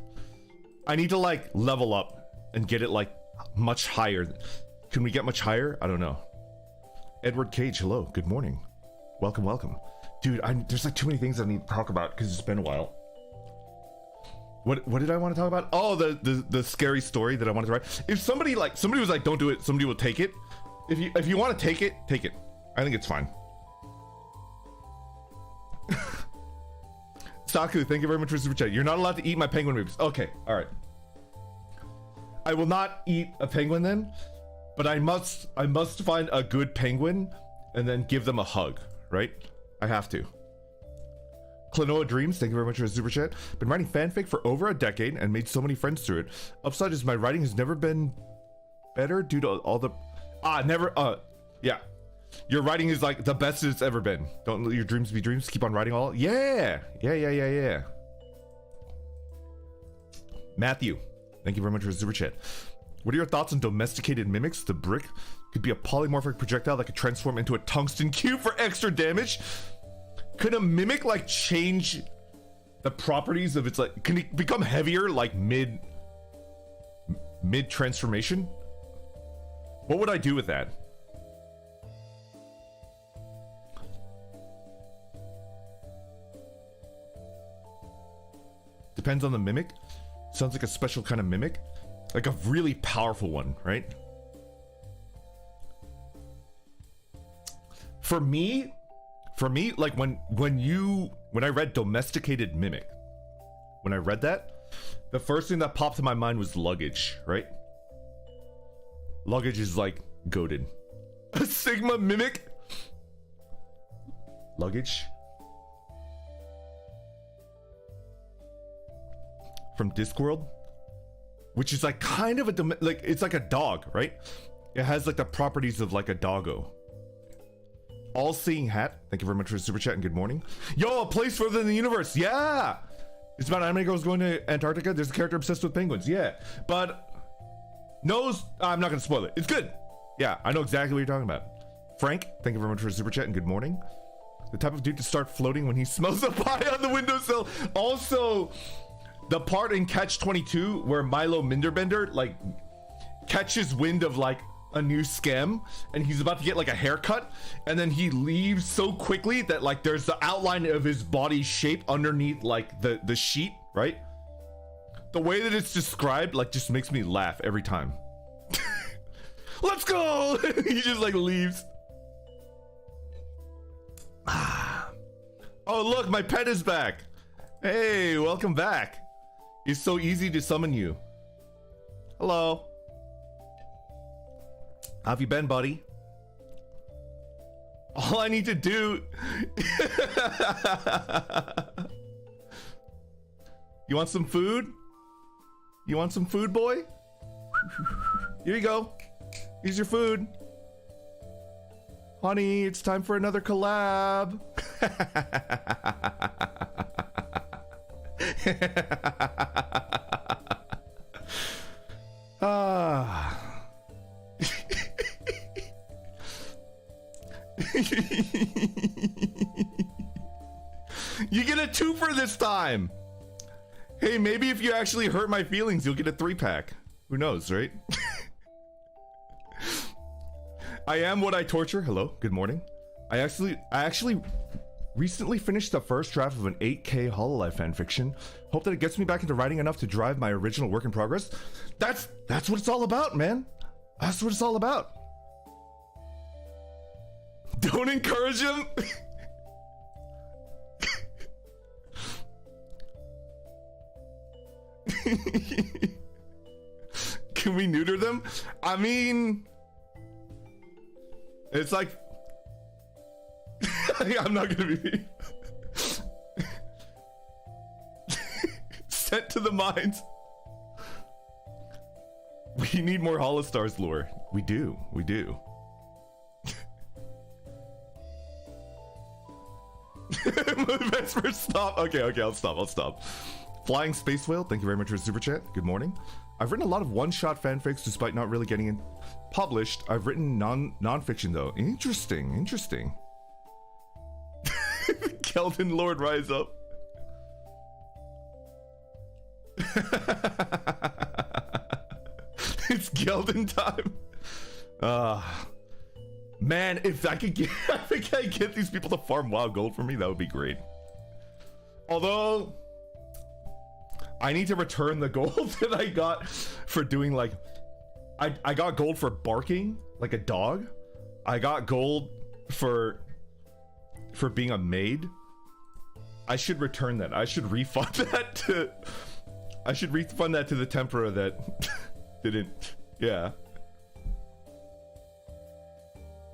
I need to like level up and get it like much higher. Can we get much higher? I don't know. Edward Cage, hello, good morning. Welcome. Dude, there's like too many things I need to talk about because it's been a while. What did I want to talk about? Oh, the scary story that I wanted to write. If somebody was like, don't do it, somebody will take it. If you want to take it, take it. I think it's fine. Saku, thank you very much for super chat. You're not allowed to eat my penguin ribs. Okay, all right. I will not eat a penguin then, but I must find a good penguin and then give them a hug, right? I have to. Klonoa Dreams, thank you very much for the super chat. Been writing fanfic for over a decade and made so many friends through it. Upside is my writing has never been better due to all the yeah. Your writing is like the best it's ever been. Don't let your dreams be dreams. Keep on writing all. Yeah. Matthew, thank you very much for the super chat. What are your thoughts on domesticated mimics? The brick could be a polymorphic projectile that could transform into a tungsten cube for extra damage. Could a mimic like change the properties of its like? Can it become heavier like mid transformation? What would I do with that? Depends on the mimic. Sounds like a special kind of mimic, like a really powerful one, right? For me, like when I read domesticated mimic, when I read that, the first thing that popped in my mind was luggage, right? Luggage is like goated. A Sigma mimic? Luggage? From Discworld? Which is like kind of like it's like a dog, right? It has like the properties of like a doggo. All-seeing hat, thank you very much for the super chat and good morning. Yo, a place further in the universe, yeah! It's about anime girls going to Antarctica. There's a character obsessed with penguins, yeah. But I'm not gonna spoil it. It's good. Yeah, I know exactly what you're talking about. Frank, thank you very much for the super chat and good morning. The type of dude to start floating when he smells a pie on the windowsill. Also, the part in Catch 22 where Milo Minderbender like catches wind of like a new scam and he's about to get like a haircut and then he leaves so quickly that like there's the outline of his body shape underneath like the sheet, right? The way that it's described like just makes me laugh every time. Let's go. He just like leaves. Oh look, my pet is back. Hey, welcome back. It's so easy to summon you. Hello. How have you been, buddy? All I need to do... You want some food? You want some food, boy? Here you go. Here's your food. Honey, it's time for another collab. You get a 2-fer this time. Hey, maybe if you actually hurt my feelings, you'll get a 3-pack. Who knows, right? I am what I torture. Hello, good morning. I actually recently finished the first draft of an 8K HOLOLIVE fanfiction. Hope that it gets me back into writing enough to drive my original work in progress. That's what it's all about, man. That's what it's all about. Don't encourage him. Can we neuter them? I mean, it's like I'm not gonna be sent to the mines. We need more HOLOSTARS lore. We do. Vesper, stop. Okay, I'll stop. Flying Space Whale, thank you very much for the super chat. Good morning. I've written a lot of one-shot fanfics despite not really getting it published. I've written non-fiction though. Interesting. Keldon Lord, rise up. It's Keldon time. Man, if I could get, I think I get these people to farm wild gold for me, that would be great. Although, I need to return the gold that I got for doing like, I got gold for barking like a dog. I got gold for being a maid. I should return that. I should refund that to the tempera that didn't. Yeah.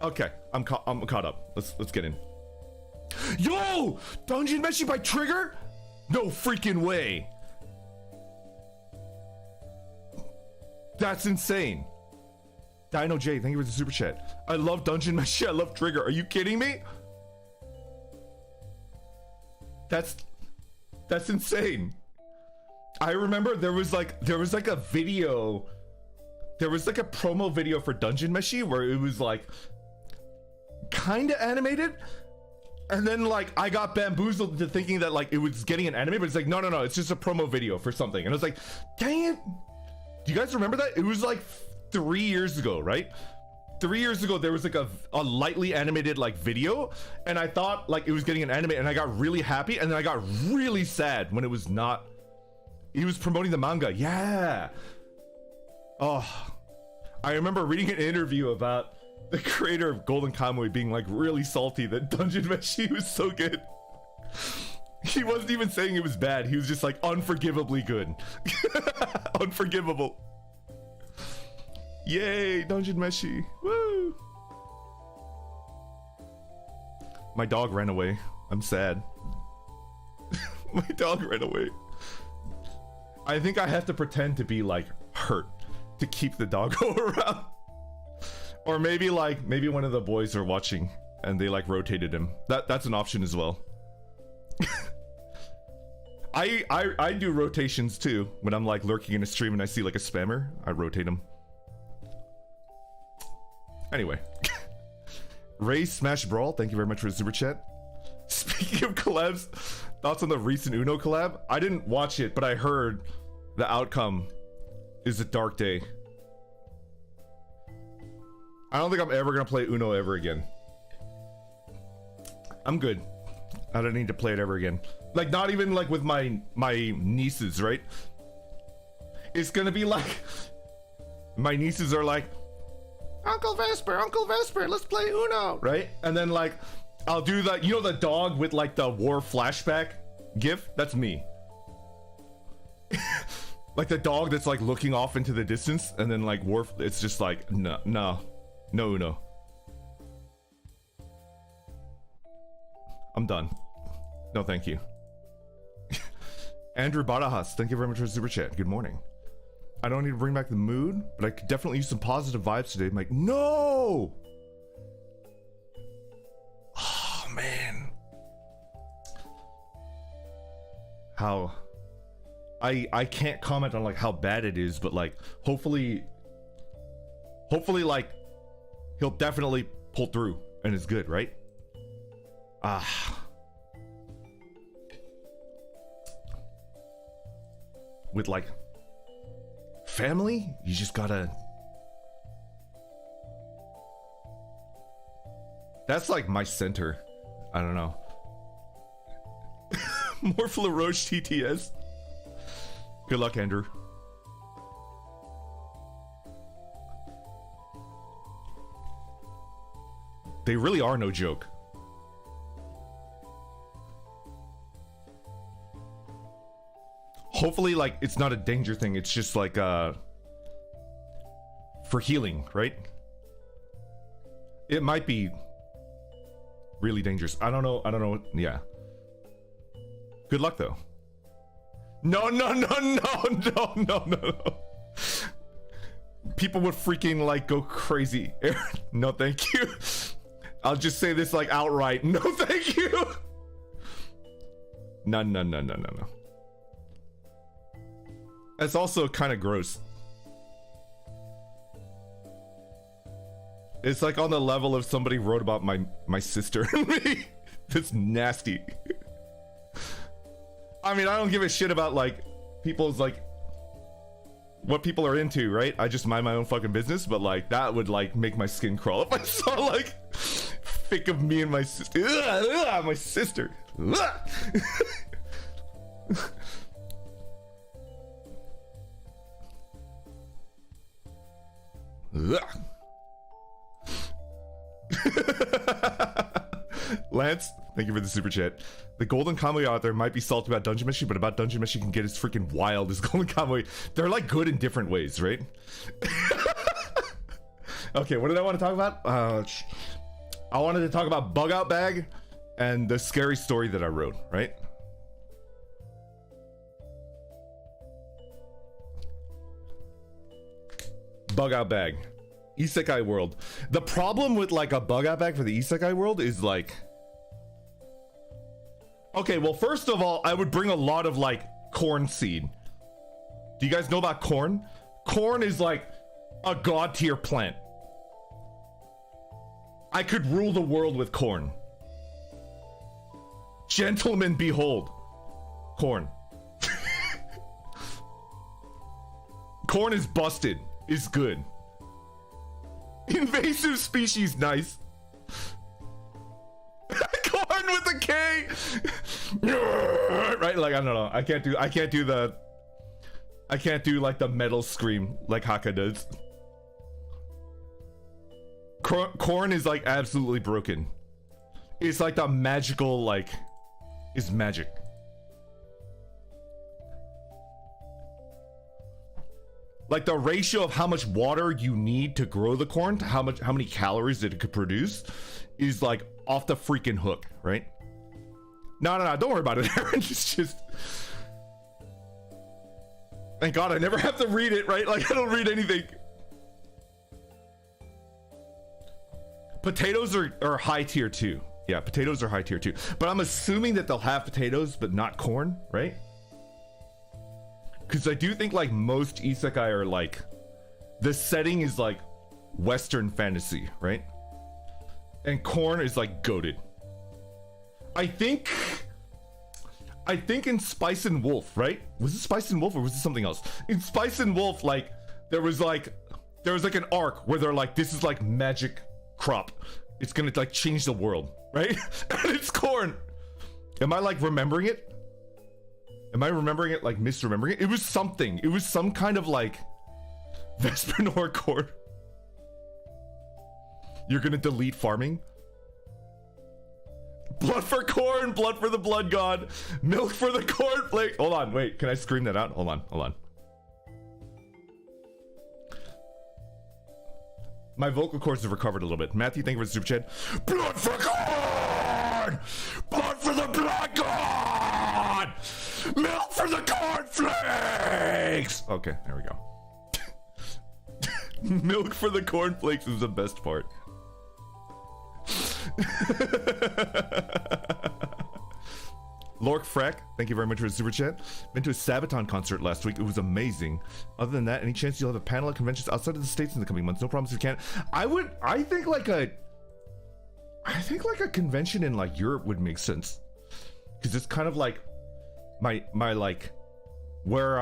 Okay, I'm caught up. Let's get in. Yo, Dungeon Meshi by Trigger? No freaking way. That's insane. Dino J, thank you for the super chat. I love Dungeon Meshi. I love Trigger. Are you kidding me? That's insane. I remember there was like a video. There was like a promo video for Dungeon Meshi where it was like kind of animated, and then like I got bamboozled into thinking that like it was getting an anime, but it's like no, it's just a promo video for something. And I was like, dang it. Do you guys remember that? It was like 3 years ago, right? 3 years ago there was like a lightly animated like video, and I thought like it was getting an anime, and I got really happy, and then I got really sad when it was not. He was promoting the manga. Yeah. Oh, I remember reading an interview about the creator of Golden Kamuy being like really salty that Dungeon Meshi was so good. He wasn't even saying it was bad. He was just like unforgivably good. Unforgivable. Yay, Dungeon Meshi. Woo. My dog ran away. I'm sad. My dog ran away. I think I have to pretend to be like hurt to keep the doggo around. Or maybe one of the boys are watching and they like rotated him. That's an option as well. I do rotations too. When I'm like lurking in a stream and I see like a spammer, I rotate him. Anyway. Ray Smash Brawl, thank you very much for the super chat. Speaking of collabs, thoughts on the recent Uno collab? I didn't watch it, but I heard the outcome is a dark day. I don't think I'm ever gonna play Uno ever again. I'm good. I don't need to play it ever again. Like not even like with my nieces, right? It's gonna be like my nieces are like, Uncle Vesper, let's play Uno, right? And then like I'll do that, you know, the dog with like the war flashback gif? That's me. Like the dog that's like looking off into the distance, and then like war, it's just like no Uno. I'm done. No, thank you. Andrew Barajas, thank you very much for the super chat. Good morning. I don't need to bring back the mood, but I could definitely use some positive vibes today. I'm like, no! how I can't comment on like how bad it is, but like hopefully like he'll definitely pull through and it's good, right? With like family, you just gotta. That's like my center. I don't know. More Flaroche TTS. Good luck, Andrew. They really are no joke. Hopefully, like, it's not a danger thing. It's just like, for healing, right? It might be really dangerous. I don't know. Yeah. Good luck, though. No. People would freaking, like, go crazy. No, thank you. I'll just say this, like, outright. No, thank you. No. That's also kind of gross. It's like on the level of somebody wrote about my sister and me. That's nasty. I mean, I don't give a shit about like people's like what people are into, right? I just mind my own fucking business, but like that would like make my skin crawl if I saw like fic of me and my sister. My sister. Lance, thank you for the super chat. The Golden Kamuy out there might be salty about Dungeon Meshi, but about Dungeon Meshi can get as freaking wild as Golden Kamuy. They're like good in different ways, right? Okay, what did I want to talk about? I wanted to talk about Bug Out Bag and the scary story that I wrote, right? Bug Out Bag. Isekai world. The problem with like a Bug Out Bag for the Isekai world is like... Okay, well, first of all, I would bring a lot of like corn seed. Do you guys know about corn? Corn is like a god tier plant. I could rule the world with corn. Gentlemen, behold. Corn. Corn is busted. Is good. Invasive species, nice. Corn with a K. Right, like I don't know. I can't do like the metal scream like Haka does. Corn is like absolutely broken. It's like the magical like is magic. Like the ratio of how much water you need to grow the corn to how many calories that it could produce is like off the freaking hook, right? No, don't worry about it, Aaron. It's just... Thank God I never have to read it, right? Like I don't read anything. Potatoes are high tier too. Yeah, potatoes are high tier too. But I'm assuming that they'll have potatoes, but not corn, right? Because I do think like most isekai are like, the setting is like Western fantasy, right? And corn is like goated. I think in Spice and Wolf, right? Was it Spice and Wolf or was it something else? In Spice and Wolf, like there was like an arc where they're like, this is like magic crop. It's gonna like change the world, right? And it's corn. Am I like remembering it? Am I remembering it like misremembering it? It was something. It was some kind of like Vesper Noir corn. You're gonna delete farming? Blood for corn, blood for the blood god, milk for the cornflake. Hold on, wait, can I scream that out? Hold on. My vocal cords have recovered a little bit. Matthew, thank you for the super chat. Blood for corn! Blood for the blood god! Milk for the cornflakes! Okay, there we go. Milk for the cornflakes is the best part. Lork Freck, thank you very much for the super chat. Been to a Sabaton concert last week. It was amazing. Other than that, any chance you'll have a panel at conventions outside of the States in the coming months? No problems if you can't. I think like a convention in like Europe would make sense. Because it's kind of like my like where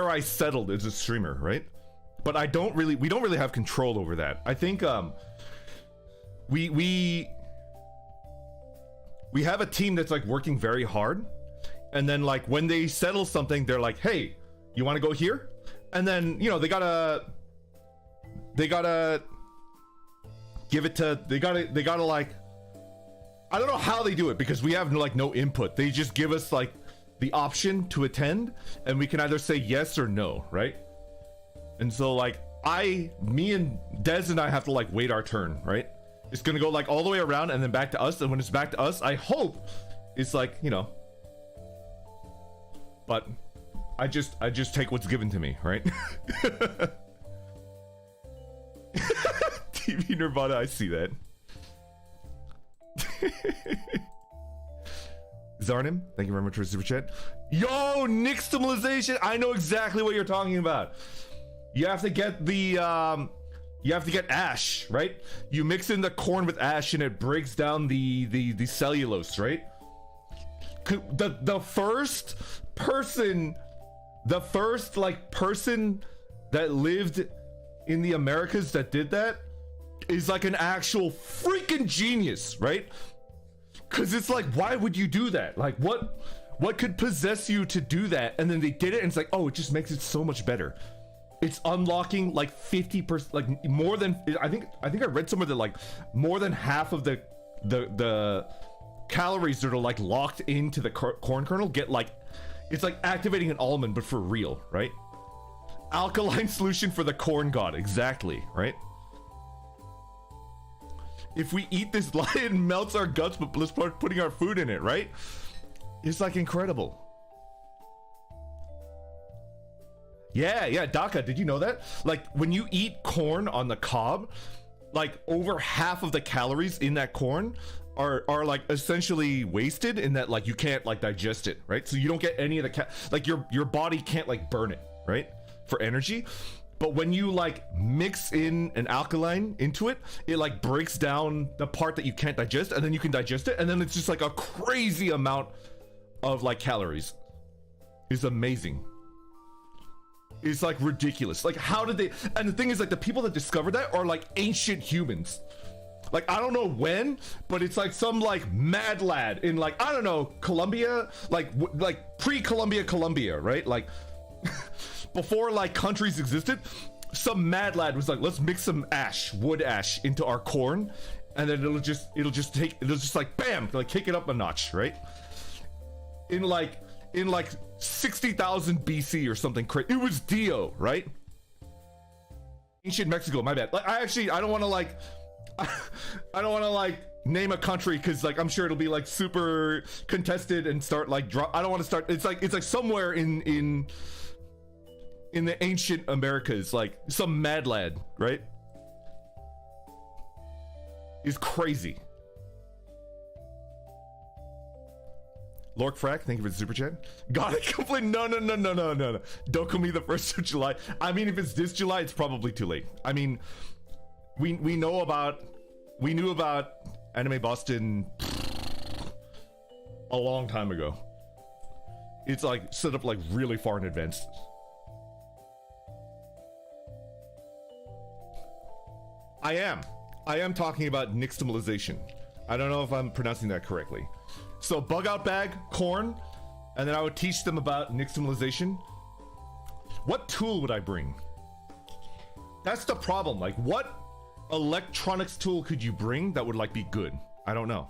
I settled as a streamer, right? But we don't really have control over that. I think we have a team that's like working very hard, and then like when they settle something, they're like, hey, you want to go here? And then, you know, they gotta give it to, they gotta like, I don't know how they do it because we have like no input. They just give us like the option to attend, and we can either say yes or no, right? And so like me and Dez and I have to like wait our turn, right? It's gonna go like all the way around and then back to us, and when it's back to us, I hope it's like, you know, but I just take what's given to me, right? TV Nirvana, I see that. Zarnim, thank you very much for the super chat. Yo, nixtamalization, I know exactly what you're talking about. You have to get the you have to get ash, right? You mix in the corn with ash and it breaks down the cellulose, right? The first person that lived in the Americas that did that is like an actual freaking genius, right? Because it's like, why would you do that? Like, what could possess you to do that? And then they did it, and it's like, oh, it just makes it so much better. It's unlocking like 50%, like more than, I think I read somewhere that like more than half of the calories that are like locked into the corn kernel get like, it's like activating an almond, but for real, right? Alkaline solution for the corn god, exactly, right? If we eat this lion, it melts our guts, but let's start putting our food in it, right? It's like incredible. Yeah, Daka, did you know that? Like when you eat corn on the cob, like over half of the calories in that corn are like essentially wasted in that like you can't like digest it, right? So you don't get any of the like your body can't like burn it, right? For energy. But when you like mix in an alkaline into it, it like breaks down the part that you can't digest, and then you can digest it, and then it's just like a crazy amount of like calories. It's amazing. It's like ridiculous. Like how did they, and the thing is like the people that discovered that are like ancient humans. Like I don't know when, but it's like some like mad lad in like, I don't know, Colombia, like pre-Colombia, right? Like before like countries existed, some mad lad was like, let's mix some wood ash into our corn, and then it'll just like bam, like kick it up a notch, right? In like 60,000 BC or something crazy. It was Dio, right? Ancient Mexico, my bad. Like I don't want to like I don't want to like name a country because like I'm sure it'll be like super contested and start like I don't want to start. It's like somewhere in the ancient Americas, like some mad lad, right? Is crazy. Lork Frack, thank you for the super chat. Got it complete. No. Don't call me the 1st of July. I mean, if it's this July, it's probably too late. I mean, we knew about Anime Boston a long time ago. It's like set up like really far in advance. I am talking about nixtamalization. I don't know if I'm pronouncing that correctly. So bug out bag, corn, and then I would teach them about nixtamalization. What tool would I bring? That's the problem. Like what electronics tool could you bring that would like be good? I don't know.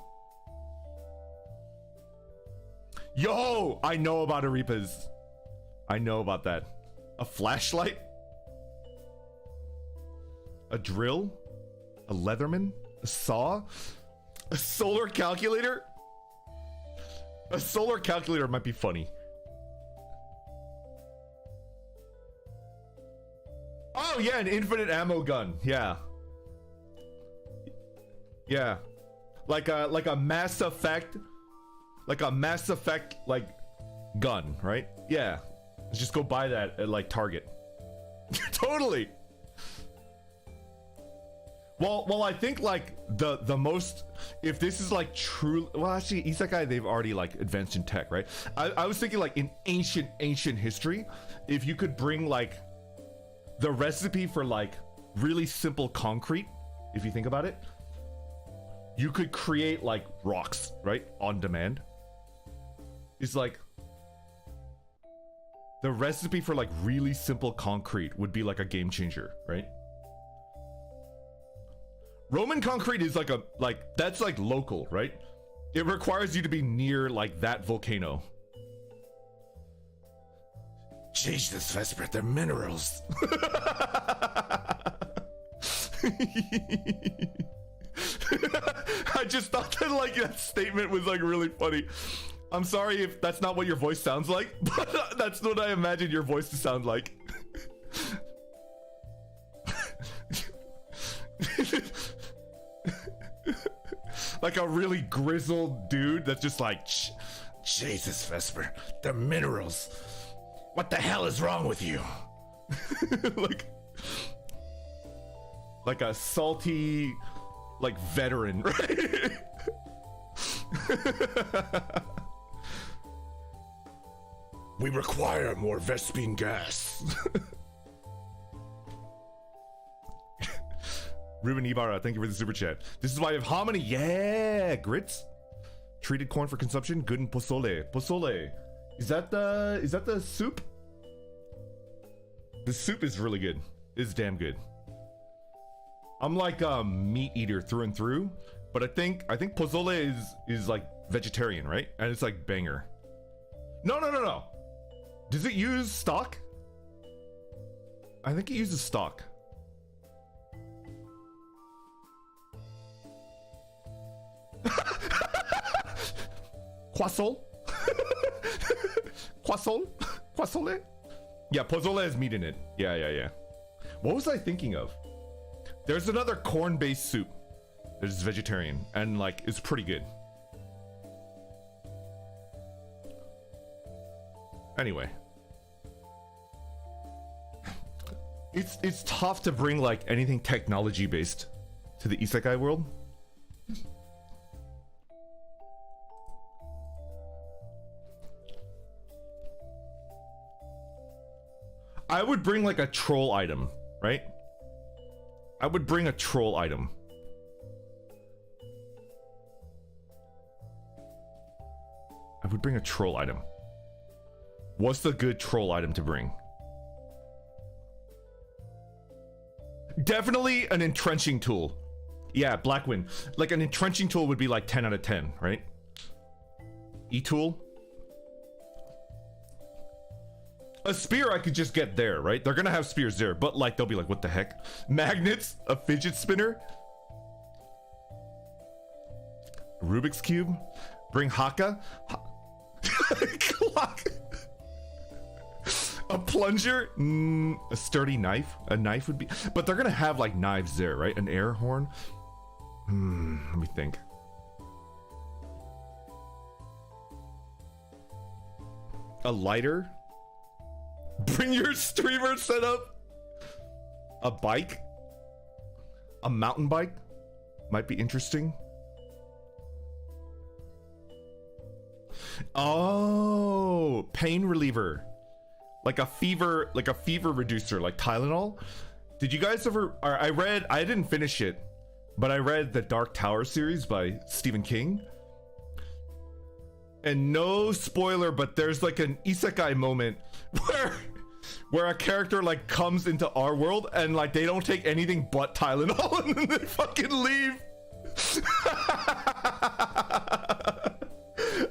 Yo, I know about Arepas. I know about that. A flashlight? A drill? A Leatherman? A saw? A solar calculator? A solar calculator might be funny. Oh yeah, an infinite ammo gun. Yeah. Yeah. Like a Mass Effect like a Mass Effect like gun, right? Yeah, let's just go buy that at like Target. Totally. Well, I think like the most, if this is like true, well actually isekai, they've already like advanced in tech, right? I was thinking like in ancient history, if you could bring like the recipe for like really simple concrete, if you think about it, you could create like rocks, right? On demand. It's like the recipe for like really simple concrete would be like a game changer, right? Roman concrete is like that's like local, right? It requires you to be near like that volcano. Jesus, Vesper, they're minerals. I just thought that like that statement was like really funny. I'm sorry if that's not what your voice sounds like, but that's what I imagine your voice to sound like. Like a really grizzled dude that's just like, Jesus, Vesper, they're minerals. What the hell is wrong with you? like a salty, like veteran, right? We require more Vespine gas. Ruben Ibarra, thank you for the super chat. This is why I have hominy. Yeah, grits. Treated corn for consumption. Good in pozole. Pozole. Is that the soup? The soup is really good. It's damn good. I'm like a meat eater through and through, but I think pozole is like vegetarian, right? And it's like banger. No. Does it use stock? I think it uses stock. Croissant? Croissant? Yeah, pozole has meat in it. Yeah. What was I thinking of? There's another corn-based soup that is vegetarian and like it's pretty good. Anyway, it's tough to bring like anything technology-based to the isekai world. I would bring like a troll item, right? I would bring a troll item. What's the good troll item to bring? Definitely an entrenching tool. Yeah, Blackwind. Like an entrenching tool would be like 10 out of 10, right? E-tool. A spear I could just get there, right? They're gonna have spears there, but like they'll be like, what the heck? Magnets, a fidget spinner, Rubik's Cube, bring Haka, clock, a plunger, a sturdy knife. A knife would be, but they're gonna have like knives there, right? An air horn. Let me think. A lighter. Bring your streamer setup. A bike. A mountain bike. Might be interesting. Oh, pain reliever. Like a fever reducer, like Tylenol. Did you guys ever, I didn't finish it, but I read the Dark Tower series by Stephen King. And no spoiler, but there's like an isekai moment where a character like comes into our world and like they don't take anything but Tylenol and then they fucking leave.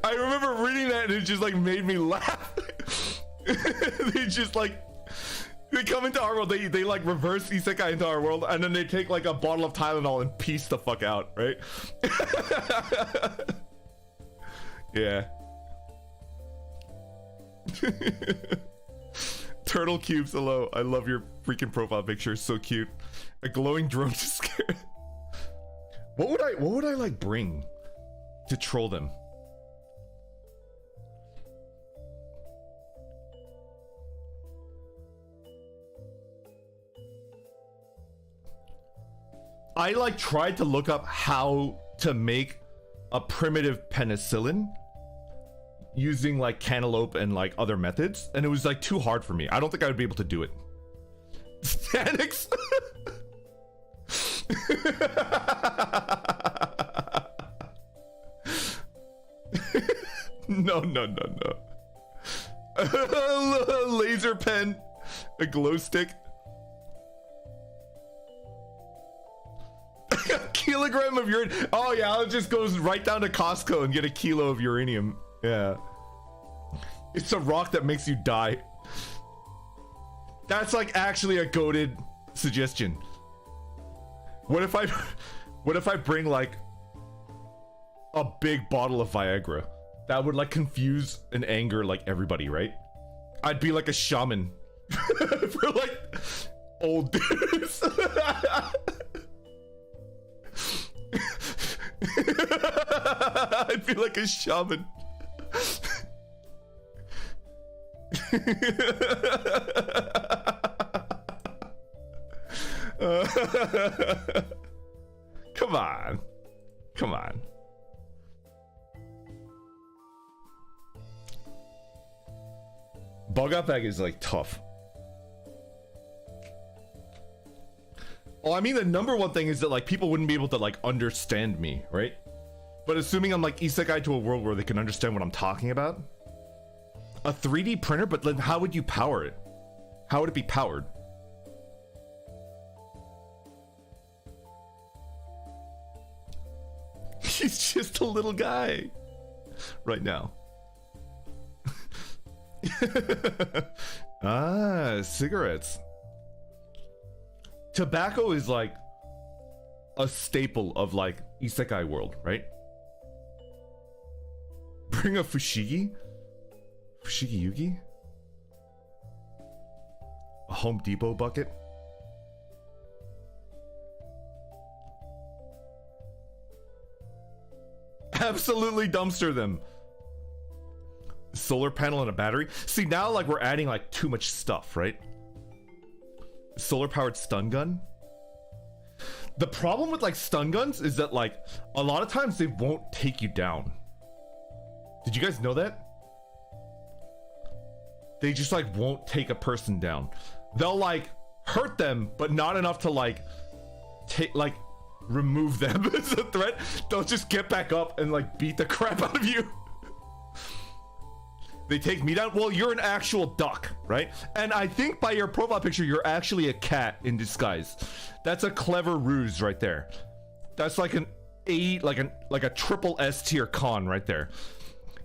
I remember reading that and it just like made me laugh. They just like, they come into our world, they like reverse isekai into our world, and then they take like a bottle of Tylenol and piece the fuck out, right? Yeah. Turtle cubes, hello. I love your freaking profile picture. So cute. A glowing drone to scare. What would I like bring to troll them? I like tried to look up how to make a primitive penicillin using like cantaloupe and like other methods, and it was like too hard for me. I don't think I would be able to do it. Stanix. No. A laser pen, a glow stick. A kilogram of urine. Oh yeah, it just goes right down to Costco and get a kilo of uranium. Yeah. It's a rock that makes you die. That's like actually a goated suggestion. What if I bring like a big bottle of Viagra? That would like confuse and anger like everybody, right? I'd be like a shaman for like old dudes. I'd be like a shaman. Come on. Bug out bag is like tough. Well, I mean, the number one thing is that like people wouldn't be able to like understand me, right? But assuming I'm like isekai to a world where they can understand what I'm talking about. A 3D printer, but then how would you power it? How would it be powered? He's just a little guy right now. Ah, cigarettes. Tobacco is like a staple of like isekai world, right? Bring a fushigi? Fushigi Yugi? A Home Depot bucket? Absolutely dumpster them. Solar panel and a battery. See, now like we're adding like too much stuff, right? Solar powered stun gun. The problem with like stun guns is that like a lot of times they won't take you down. Did you guys know that? They just like won't take a person down. They'll like hurt them, but not enough to like take like remove them as a threat. They'll just get back up and like beat the crap out of you. They take me down. Well, you're an actual duck, right? And I think by your profile picture, you're actually a cat in disguise. That's a clever ruse right there. That's like an A, like a triple S tier con right there.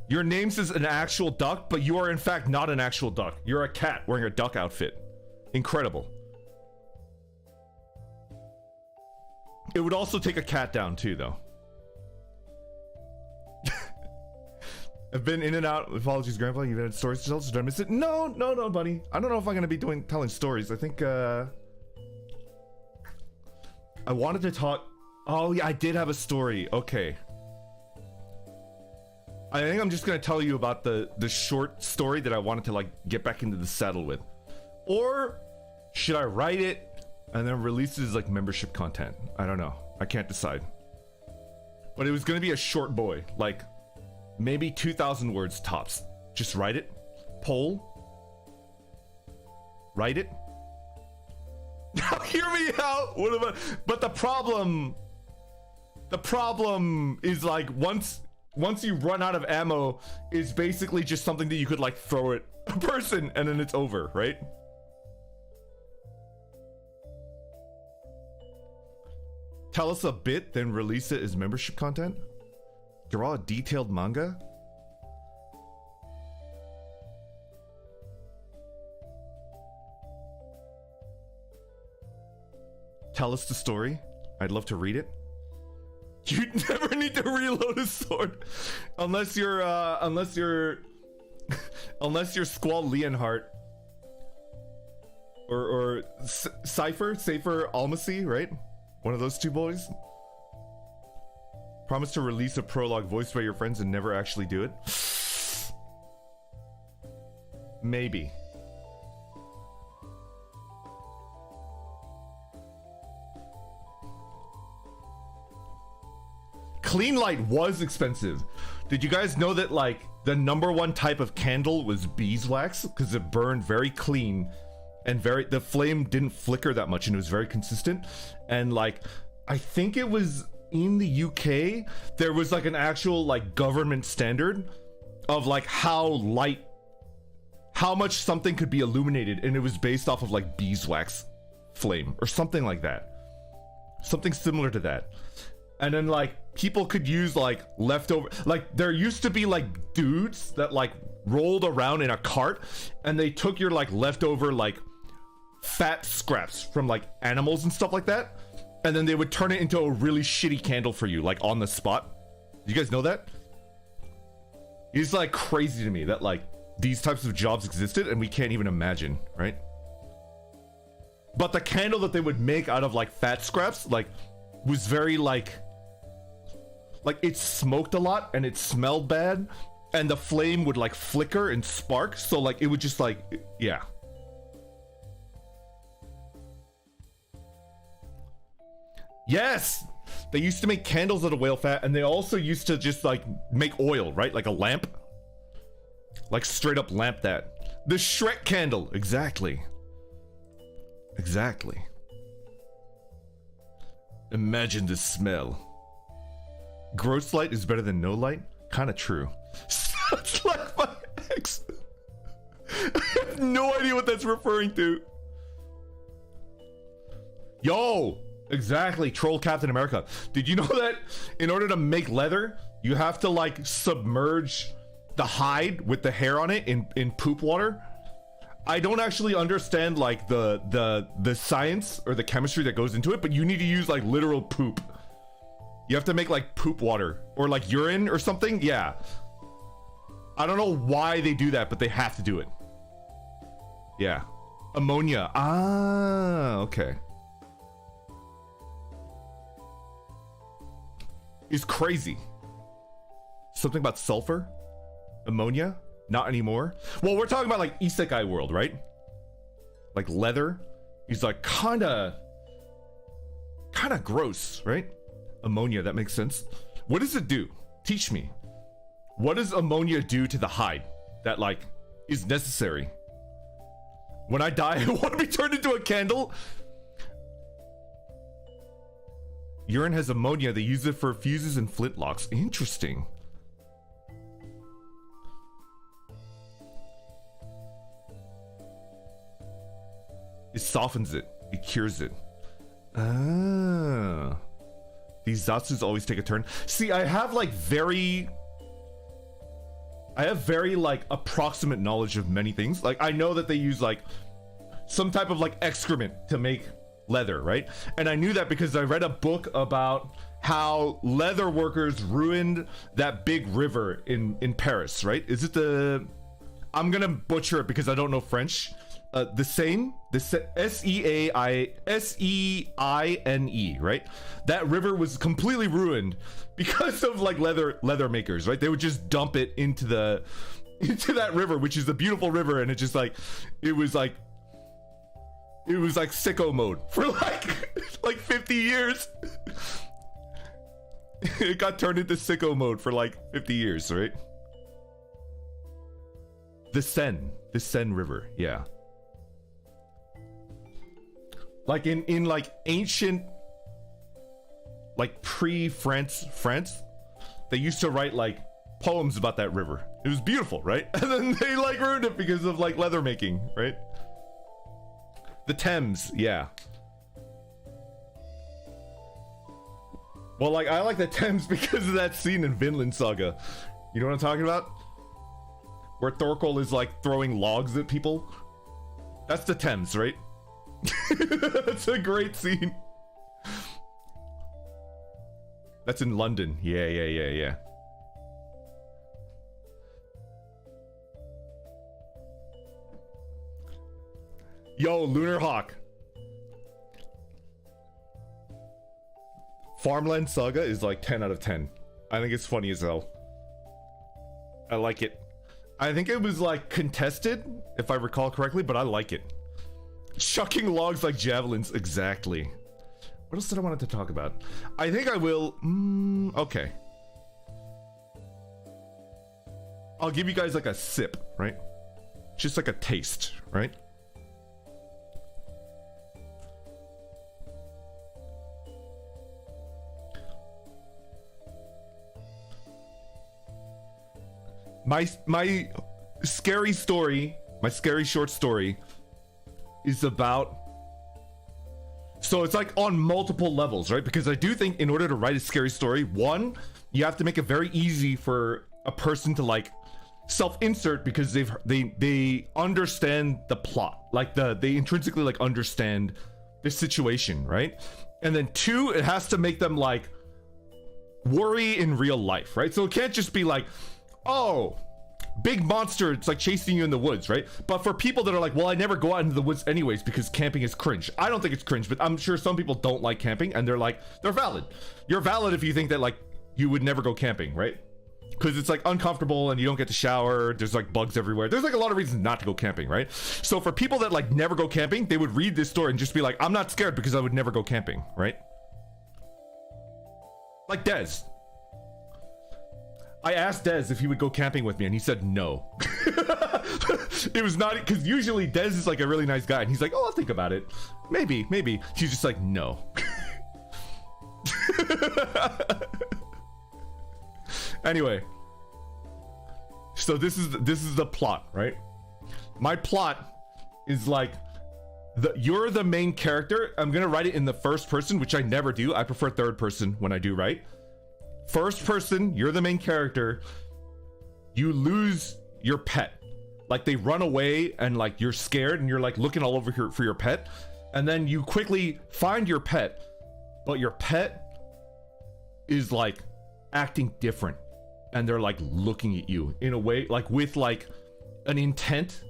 Your name says an actual duck, but you are in fact not an actual duck. You're a cat wearing a duck outfit. Incredible. It would also take a cat down too, though. I've been in and out. Apologies, Grandpa. You've had stories to tell. Did I miss it? No, buddy. I don't know if I'm gonna be telling stories. I think I wanted to talk. Oh yeah, I did have a story. Okay. I think I'm just gonna tell you about the short story that I wanted to like get back into the saddle with, or should I write it and then release it as like membership content? I don't know. I can't decide. But it was gonna be a short boy, like maybe 2,000 words tops. Just write it. Poll. Write it. Hear me out. What about? But the problem is like once you run out of ammo, is basically just something that you could like throw at a person and then it's over, right? Tell us a bit, then release it as membership content. Draw a detailed manga. Tell us the story. I'd love to read it. You never need to reload a sword unless you're Squall Leonhardt or Safer Almasy, right? One of those two boys. Promise to release a prologue voiced by your friends and never actually do it. Maybe. clean light was expensive. Did you guys know that like the #1 type of candle was beeswax because it burned very clean and the flame didn't flicker that much and it was very consistent. And like I think it was in the UK there was like an actual like government standard of like how much something could be illuminated, and it was based off of like beeswax flame or something like that. Something similar to that. And then like people could use like leftover, like there used to be like dudes that like rolled around in a cart and they took your like leftover like fat scraps from like animals and stuff like that, and then they would turn it into a really shitty candle for you like on the spot. You guys know that? It's like crazy to me that like these types of jobs existed and we can't even imagine, right? But the candle that they would make out of like fat scraps like was very like it smoked a lot and it smelled bad and the flame would like flicker and spark, so like it would just like, yeah. Yes, they used to make candles out of whale fat, and they also used to just like make oil, right? Like a lamp, like straight up lamp that. The Shrek candle, exactly. Exactly. Imagine the smell. Gross light is better than no light? Kinda true. Sounds like my ex. I have no idea what that's referring to. Yo! Exactly, Troll Captain America. Did you know that in order to make leather, you have to like submerge the hide with the hair on it in poop water? I don't actually understand like the science or the chemistry that goes into it, but you need to use like literal poop. You have to make like poop water or like urine or something. Yeah. I don't know why they do that, but they have to do it. Yeah. Ammonia. Ah, okay. Is crazy. Something about sulfur? Ammonia? Not anymore. Well, we're talking about like isekai world, right? Like leather is like kinda gross, right? Ammonia, that makes sense. What does it do? Teach me. What does ammonia do to the hide that like is necessary? When I die, I want to be turned into a candle? Urine has ammonia. They use it for fuses and flintlocks. Interesting. It softens it. It cures it. Ah. These Zatsus always take a turn. See, I have very like approximate knowledge of many things. Like I know that they use like some type of like excrement to make leather, right? And I knew that because I read a book about how leather workers ruined that big river in Paris, right? Is it the... I'm gonna butcher it because I don't know French. The Seine, S-E-I-N-E, right? That river was completely ruined because of like leather makers, right? They would just dump it into that river, which is a beautiful river, and it just like it was like sicko mode for like 50 years. It got turned into sicko mode for like 50 years, right? The Seine River, yeah. Like in like ancient, like pre-France, they used to write like poems about that river. It was beautiful, right? And then they like ruined it because of like leather making, right? The Thames, yeah. Well, like I like the Thames because of that scene in Vinland Saga. You know what I'm talking about? Where Thorkel is like throwing logs at people. That's the Thames, right? That's a great scene. That's in London. Yeah. Yo, Lunar Hawk. Farmland Saga is like 10 out of 10. I think it's funny as hell. I like it. I think it was like contested, if I recall correctly, but I like it. Chucking logs like javelins, exactly. What else did I want to talk about? I think I will. Okay. I'll give you guys like a sip, right? Just like a taste, right? My scary story, my scary short story is about, so it's like on multiple levels, right? Because I do think in order to write a scary story, one, you have to make it very easy for a person to like self-insert because they understand the plot, like they intrinsically like understand the situation, right? And then two, it has to make them like worry in real life, right? So it can't just be like, oh, big monster, it's like chasing you in the woods, right? But for people that are like, well, I never go out into the woods anyways because camping is cringe. I don't think it's cringe, but I'm sure some people don't like camping, and they're like, they're valid. You're valid if you think that like you would never go camping, right? Because it's like uncomfortable and you don't get to shower, there's like bugs everywhere, there's like a lot of reasons not to go camping, right? So for people that like never go camping, they would read this story and just be like, I'm not scared because I would never go camping, right? Like Dez. I asked Dez if he would go camping with me, and he said no. It was not, because usually Dez is like a really nice guy, and he's like, oh, I'll think about it. Maybe. He's just like, no. Anyway. So this is the plot, right? My plot is like, you're the main character. I'm gonna write it in the first person, which I never do. I prefer third person when I do write. First person, you're the main character. You lose your pet. Like they run away and like you're scared and you're like looking all over here for your pet. And then you quickly find your pet, but your pet is like acting different. And they're like looking at you in a way like with like an intent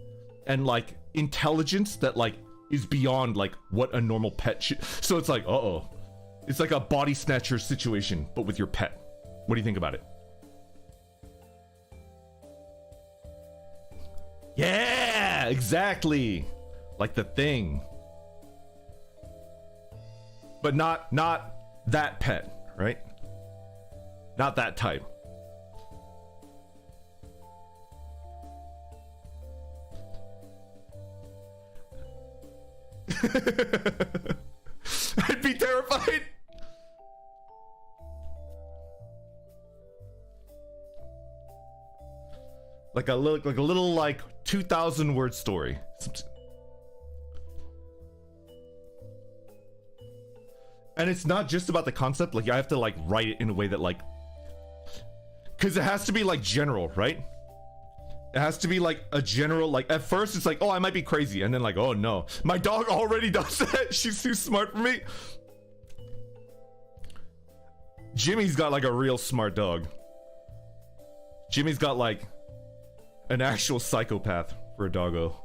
and like intelligence that like is beyond like what a normal pet should. So it's like, uh-oh. It's like a body snatcher situation, but with your pet. What do you think about it? Yeah, exactly. Like The Thing. But not that pet, right? Not that type. I'd be terrified. Like a little like 2,000 word story. And it's not just about the concept, like I have to like write it in a way that like, because it has to be like general, right? It has to be like a general, like at first it's like, oh, I might be crazy, and then like, oh no, my dog already does that. She's too smart for me. Jimmy's got like a real smart dog. Jimmy's got like an actual psychopath for a doggo.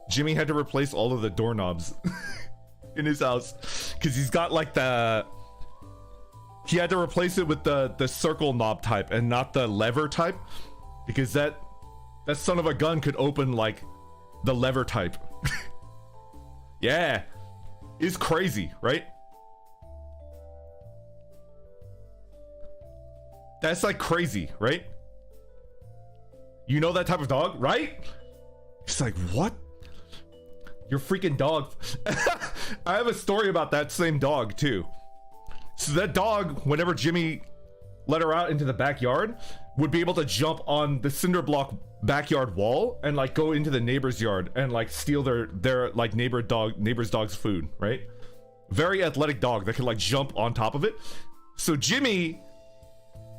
Jimmy had to replace all of the doorknobs in his house because he's got like he had to replace it with the circle knob type and not the lever type, because that son of a gun could open like the lever type. Yeah, it's crazy, right? That's like crazy, right? You know that type of dog, right? It's like, what? Your freaking dog. I have a story about that same dog too. So that dog, whenever Jimmy let her out into the backyard, would be able to jump on the cinder block backyard wall and like go into the neighbor's yard and like steal their like neighbor's dog's food, right? Very athletic dog that could like jump on top of it. So Jimmy,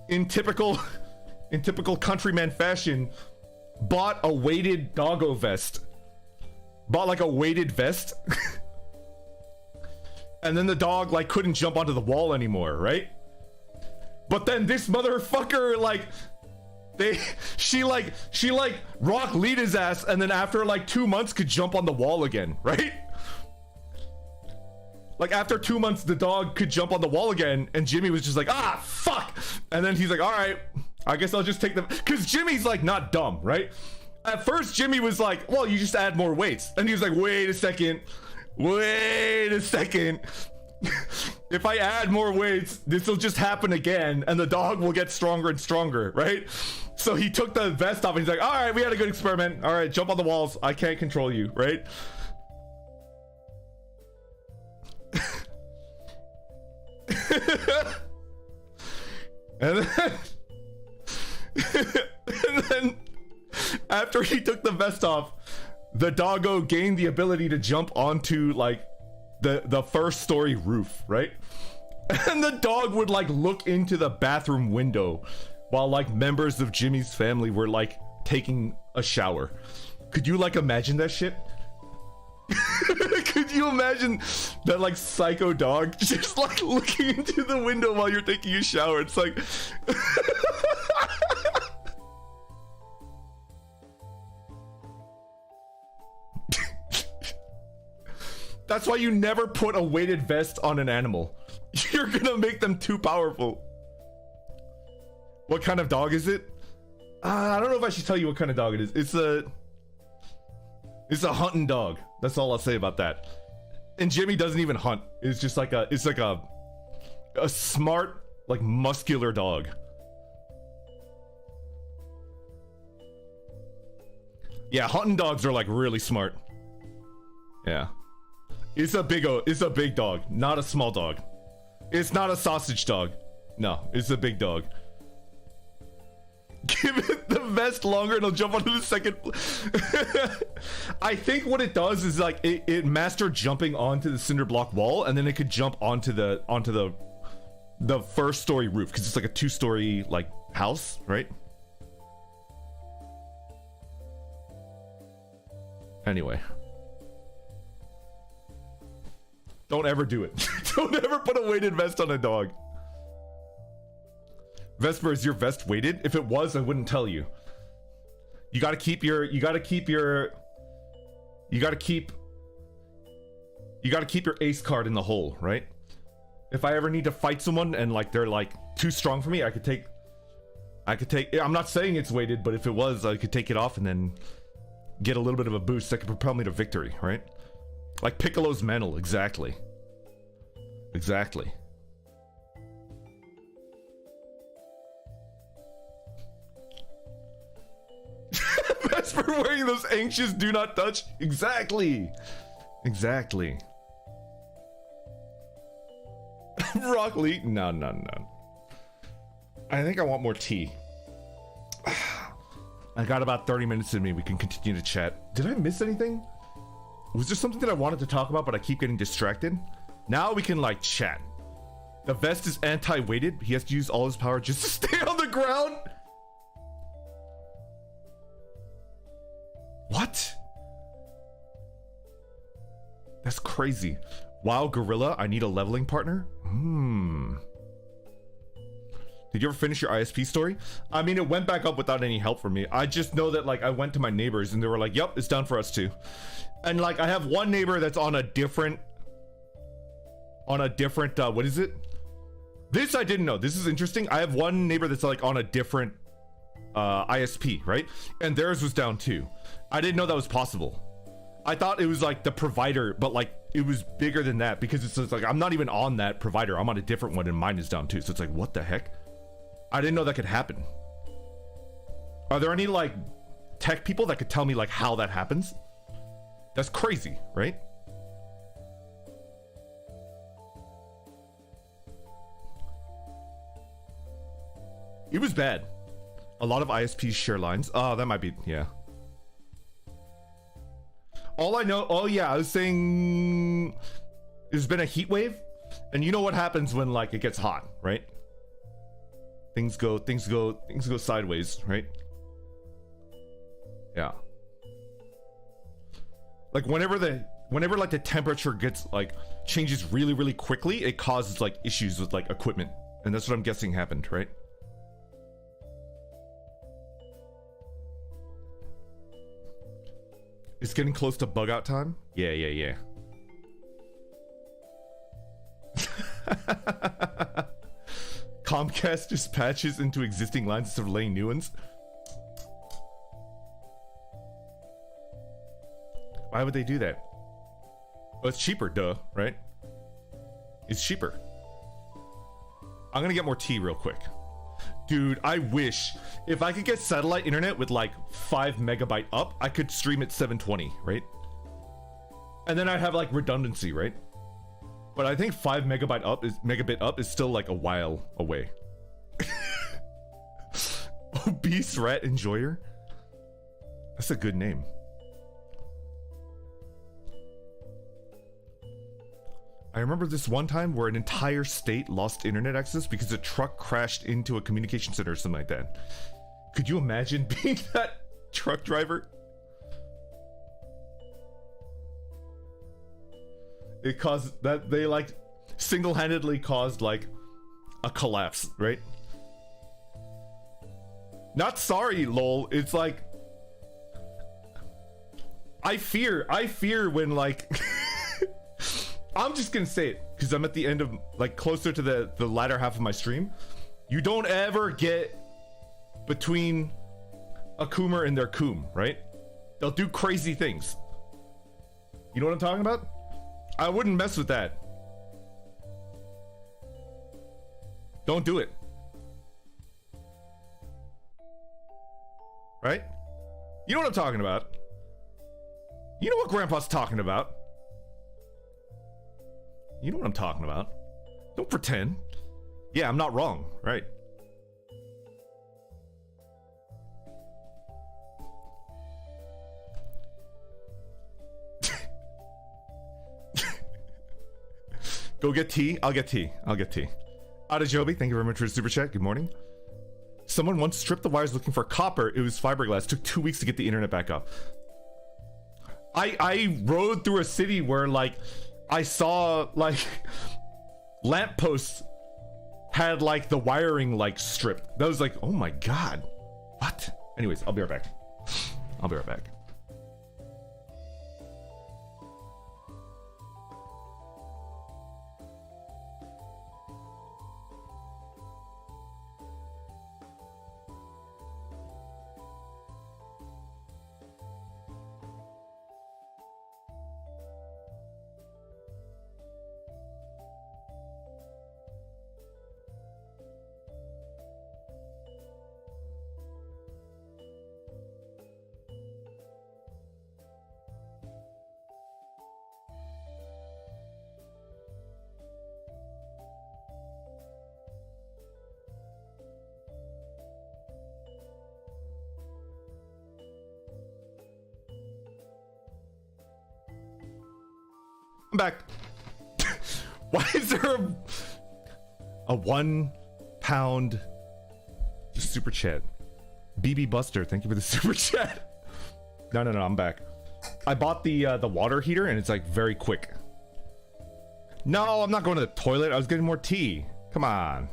in typical countryman fashion, bought a weighted doggo vest. Bought like a weighted vest. And then the dog like couldn't jump onto the wall anymore, right? But then this motherfucker like she rock lead his ass, and then after like 2 months could jump on the wall again, right? Like after 2 months the dog could jump on the wall again, and Jimmy was just like, ah, fuck. And then he's like, all right, I guess I'll just take them, because Jimmy's like not dumb, right? At first Jimmy was like, well, you just add more weights. And he was like, wait a second. if I add more weights, this will just happen again, and the dog will get stronger and stronger, right? So he took the vest off, and he's like, all right, we had a good experiment. All right, jump on the walls. I can't control you, right? and then after he took the vest off, the doggo gained the ability to jump onto like the first story roof, right? And the dog would like look into the bathroom window while like members of Jimmy's family were like taking a shower. Could you like imagine that shit? Could you imagine that like psycho dog just like looking into the window while you're taking a shower? It's like that's why you never put a weighted vest on an animal. You're gonna make them too powerful. What kind of dog is it? I don't know if I should tell you what kind of dog it is. It's a hunting dog. That's all I'll say about that. And Jimmy doesn't even hunt. It's just like a smart, like muscular dog. Yeah, hunting dogs are like really smart. Yeah. It's a big dog, not a small dog. It's not a sausage dog. No, it's a big dog. Give it the vest longer and it'll jump onto the second. I think what it does is like it mastered jumping onto the cinder block wall, and then it could jump onto the first story roof, because it's like a 2-story like house, right? Anyway. Don't ever do it. Don't ever put a weighted vest on a dog. Vesper, is your vest weighted? If it was, I wouldn't tell you. You gotta keep your ace card in the hole, right? If I ever need to fight someone and like they're like too strong for me, I could take, I'm not saying it's weighted, but if it was, I could take it off and then get a little bit of a boost that could propel me to victory, right? Like Piccolo's mantle, exactly. Exactly. Vesper wearing those anxious do not touch. Exactly. Exactly. Rock Lee. No. I think I want more tea. I got about 30 minutes in me. We can continue to chat. Did I miss anything? Was there something that I wanted to talk about, but I keep getting distracted? Now we can like chat. The vest is anti-weighted. He has to use all his power just to stay on the ground. What? That's crazy. Wow, Gorilla, I need a leveling partner? Did you ever finish your ISP story? I mean, it went back up without any help from me. I just know that like I went to my neighbors and they were like, yep, it's done for us too. And like I have one neighbor that's on a different what is it? This I didn't know. This is interesting. I have one neighbor that's like on a different ISP, right? And theirs was down too. I didn't know that was possible. I thought it was like the provider, but like it was bigger than that, because it's like I'm not even on that provider. I'm on a different one and mine is down too. So it's like, what the heck? I didn't know that could happen. Are there any like tech people that could tell me like how that happens? That's crazy, right? It was bad. A lot of ISPs share lines. Oh, that might be, yeah. All I know, oh yeah, I was saying there's been a heat wave, and you know what happens when like it gets hot, right? Things go sideways, right? Yeah. Like whenever like the temperature gets like changes really, really quickly, it causes like issues with like equipment. And that's what I'm guessing happened, right? It's getting close to bug out time? Yeah. Comcast just patches into existing lines instead of laying new ones. Why would they do that? Well, it's cheaper, duh, right? It's cheaper. I'm gonna get more tea real quick. Dude, I wish if I could get satellite internet with like 5 megabyte up, I could stream at 720, right? And then I'd have like redundancy, right? But I think 5 megabit up is still like a while away. Obese rat enjoyer? That's a good name. I remember this one time where an entire state lost internet access because a truck crashed into a communication center or something like that. Could you imagine being that truck driver? It caused that, they like single-handedly caused like a collapse, right? Not sorry, lol. It's like I fear when like I'm just gonna say it because I'm at the end of like closer to the latter half of my stream. You don't ever get between a coomer and their coom, right? They'll do crazy things. You know what I'm talking about? I wouldn't mess with that. Don't do it. Right? You know what I'm talking about. You know what Grandpa's talking about. You know what I'm talking about. Don't pretend. Yeah, I'm not wrong, right? Go get tea. I'll get tea. I'll get tea. Adajobi, thank you very much for the super chat. Good morning. Someone once stripped the wires looking for copper. It was fiberglass. Took 2 weeks to get the internet back up. I rode through a city where like I saw like lampposts had like the wiring like stripped. That was like, oh my god. What? Anyways, I'll be right back. I'll be right back. I'm back. Why is there a 1 pound super chat? BB Buster, thank you for the super chat. No, I'm back. I bought the water heater and it's like very quick. No, I'm not going to the toilet. I was getting more tea. Come on.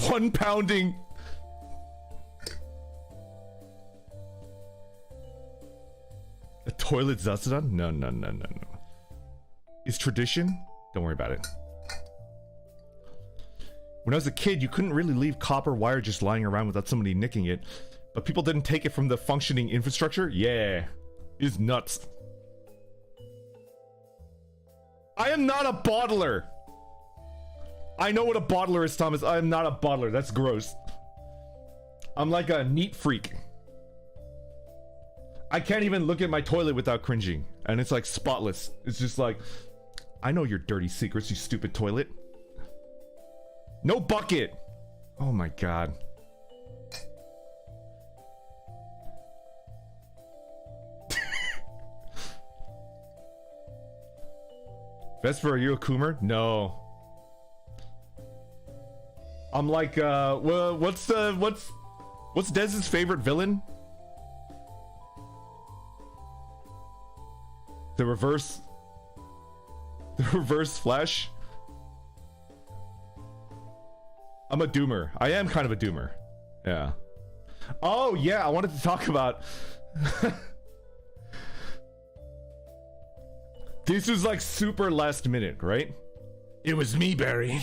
1 pounding. A toilet Zasadon? No. It's tradition? Don't worry about it. When I was a kid, you couldn't really leave copper wire just lying around without somebody nicking it. But people didn't take it from the functioning infrastructure? Yeah. It's nuts. I am not a bottler. I know what a bottler is, Thomas. I am not a bottler. That's gross. I'm like a neat freak. I can't even look at my toilet without cringing. And it's like spotless. It's just like, I know your dirty secrets, you stupid toilet. No bucket. Oh my god. Vesper, are you a coomer? No. I'm like, well, what's Dez's favorite villain? The reverse Flash. I'm a doomer. I am kind of a doomer. Yeah. Oh yeah, I wanted to talk about this was like super last minute, right? It was me, Barry.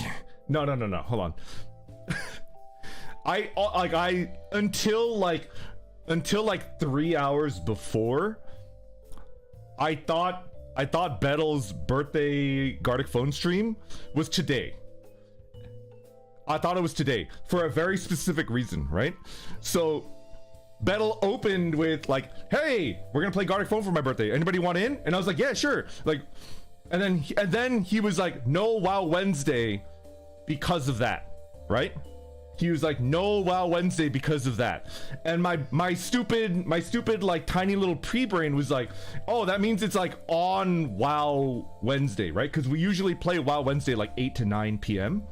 No. Hold on. Until like 3 hours before, I thought I thought Bettel's birthday Gartic phone stream was today. I thought it was today for a very specific reason, right? So Bettel opened with like, "Hey, we're gonna play Gartic phone for my birthday. Anybody want in?" And I was like, "Yeah, sure." Like, and then he was like, "No WoW Wednesday because of that," right? He was like, "No WoW Wednesday because of that," and my stupid like tiny little pre-brain was like, "Oh, that means it's like on WoW Wednesday, right? Because we usually play WoW Wednesday like 8 to 9 p.m."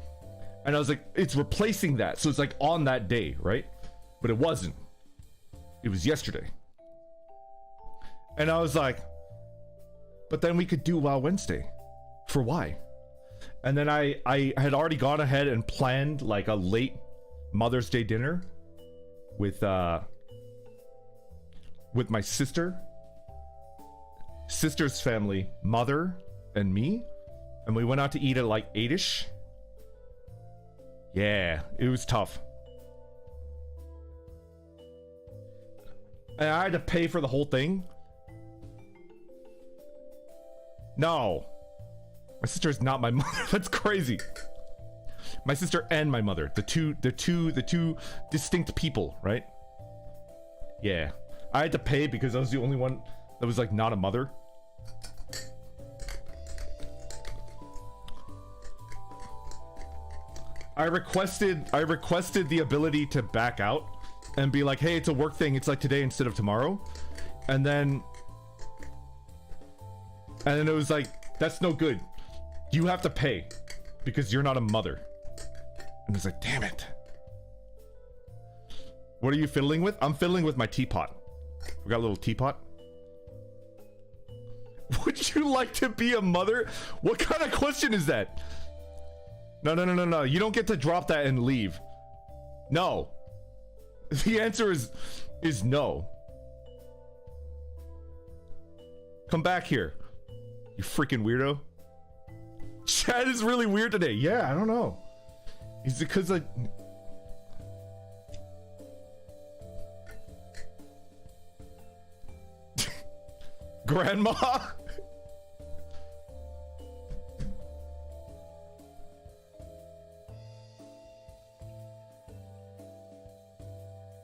And I was like, "It's replacing that, so it's like on that day, right?" But it wasn't. It was yesterday. And I was like, "But then we could do WoW Wednesday for why?" And then I had already gone ahead and planned like a late Mother's Day dinner with my sister's family, mother and me, and we went out to eat at like 8ish. Yeah, it was tough. And I had to pay for the whole thing. No, my sister is not my mother. That's crazy. My sister and my mother, the two distinct people, right? Yeah, I had to pay because I was the only one that was like not a mother. I requested the ability to back out and be like, "Hey, it's a work thing. It's like today instead of tomorrow," and then it was like, "That's no good. You have to pay because you're not a mother." And it's like, damn it. What are you fiddling with? I'm fiddling with my teapot. We got a little teapot. Would you like to be a mother? What kind of question is that? No. You don't get to drop that and leave. No. The answer is no. Come back here, you freaking weirdo. Chad is really weird today. Yeah, I don't know. Is it because like grandma?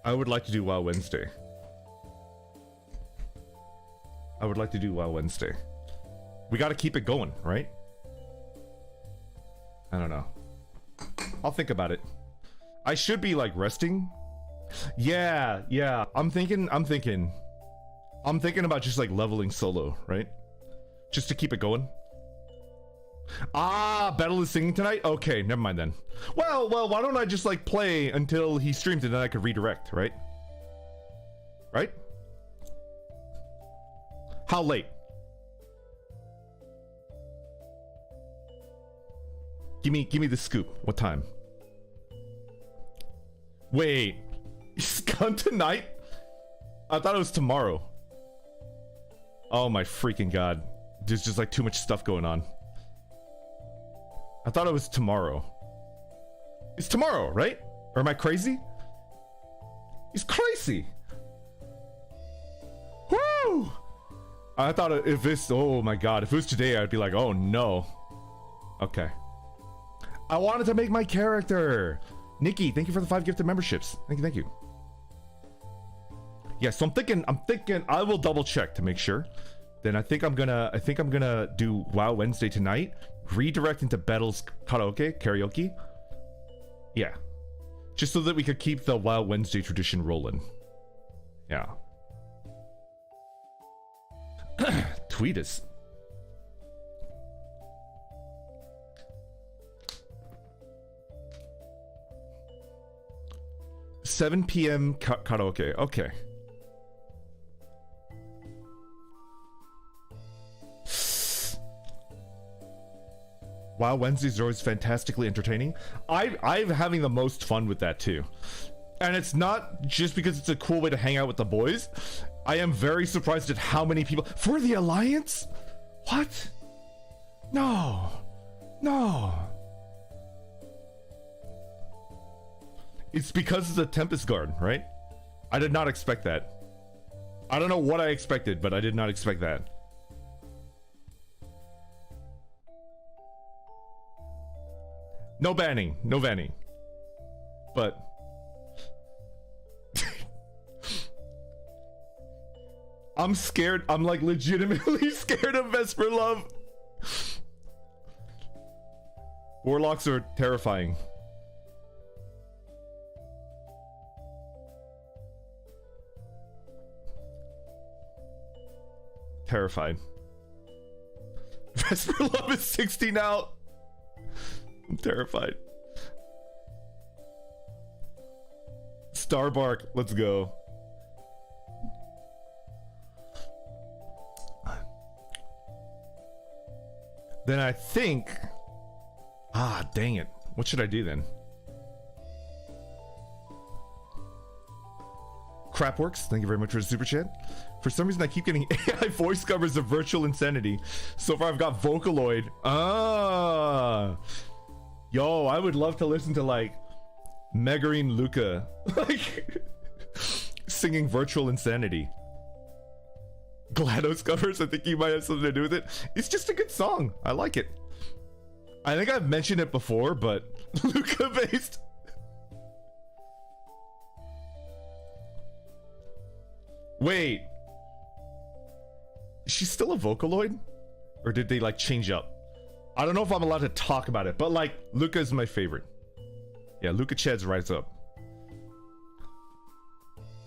I would like to do WoW Wednesday. I would like to do WoW Wednesday. We got to keep it going, right? I don't know. I'll think about it. I should be like resting. Yeah. I'm thinking about just like leveling solo, right? Just to keep it going. Ah, Battle is singing tonight? Okay, never mind then. Well, why don't I just like play until he streams and then I could redirect, right? Right? How late? Give me the scoop. What time? Wait, it's gone tonight? I thought it was tomorrow. Oh my freaking god. There's just like too much stuff going on. I thought it was tomorrow. It's tomorrow, right? Or am I crazy? It's crazy. Woo! I thought if it's, oh my god, if it was today, I'd be like, oh no. Okay. I wanted to make my character. Nikki, thank you for the 5 gifted memberships. Thank you. Yeah, so I'm thinking I will double check to make sure. Then I think I'm gonna do WoW Wednesday tonight. Redirect into Bettel's karaoke. Yeah. Just so that we could keep the WoW Wednesday tradition rolling. Yeah. Tweet us. $7 p.m. karaoke. Okay. Wow, Wednesdays are always fantastically entertaining. I'm having the most fun with that too. And it's not just because it's a cool way to hang out with the boys. I am very surprised at how many people... For the Alliance? What? No. It's because it's a Tempest Guard, right? I did not expect that. I don't know what I expected, but I did not expect that. No banning, no banning. But I'm scared. I'm like legitimately scared of Vesper Love. Warlocks are terrifying. Terrified. Vesper Love is 60 now. I'm terrified. Starbark, let's go. Then I think... Ah, dang it. What should I do then? Crapworks, thank you very much for the super chat. For some reason I keep getting AI voice covers of Virtual Insanity. So far I've got Vocaloid. Ah. Yo, I would love to listen to like Megarine Luca like singing Virtual Insanity. GLaDOS covers, I think you might have something to do with it. It's just a good song. I like it. I think I've mentioned it before, but Luca based. Wait. Is she still a Vocaloid? Or did they like change up? I don't know if I'm allowed to talk about it, but like Luca is my favorite. Yeah, Luca Ched's right up.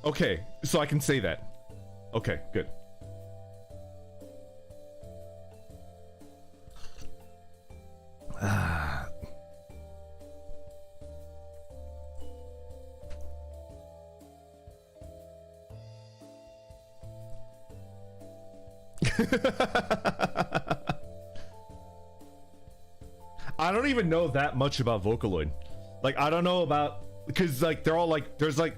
Okay, so I can say that. Okay, good. I don't even know that much about Vocaloid. Like, I don't know about, because like they're all like, there's like,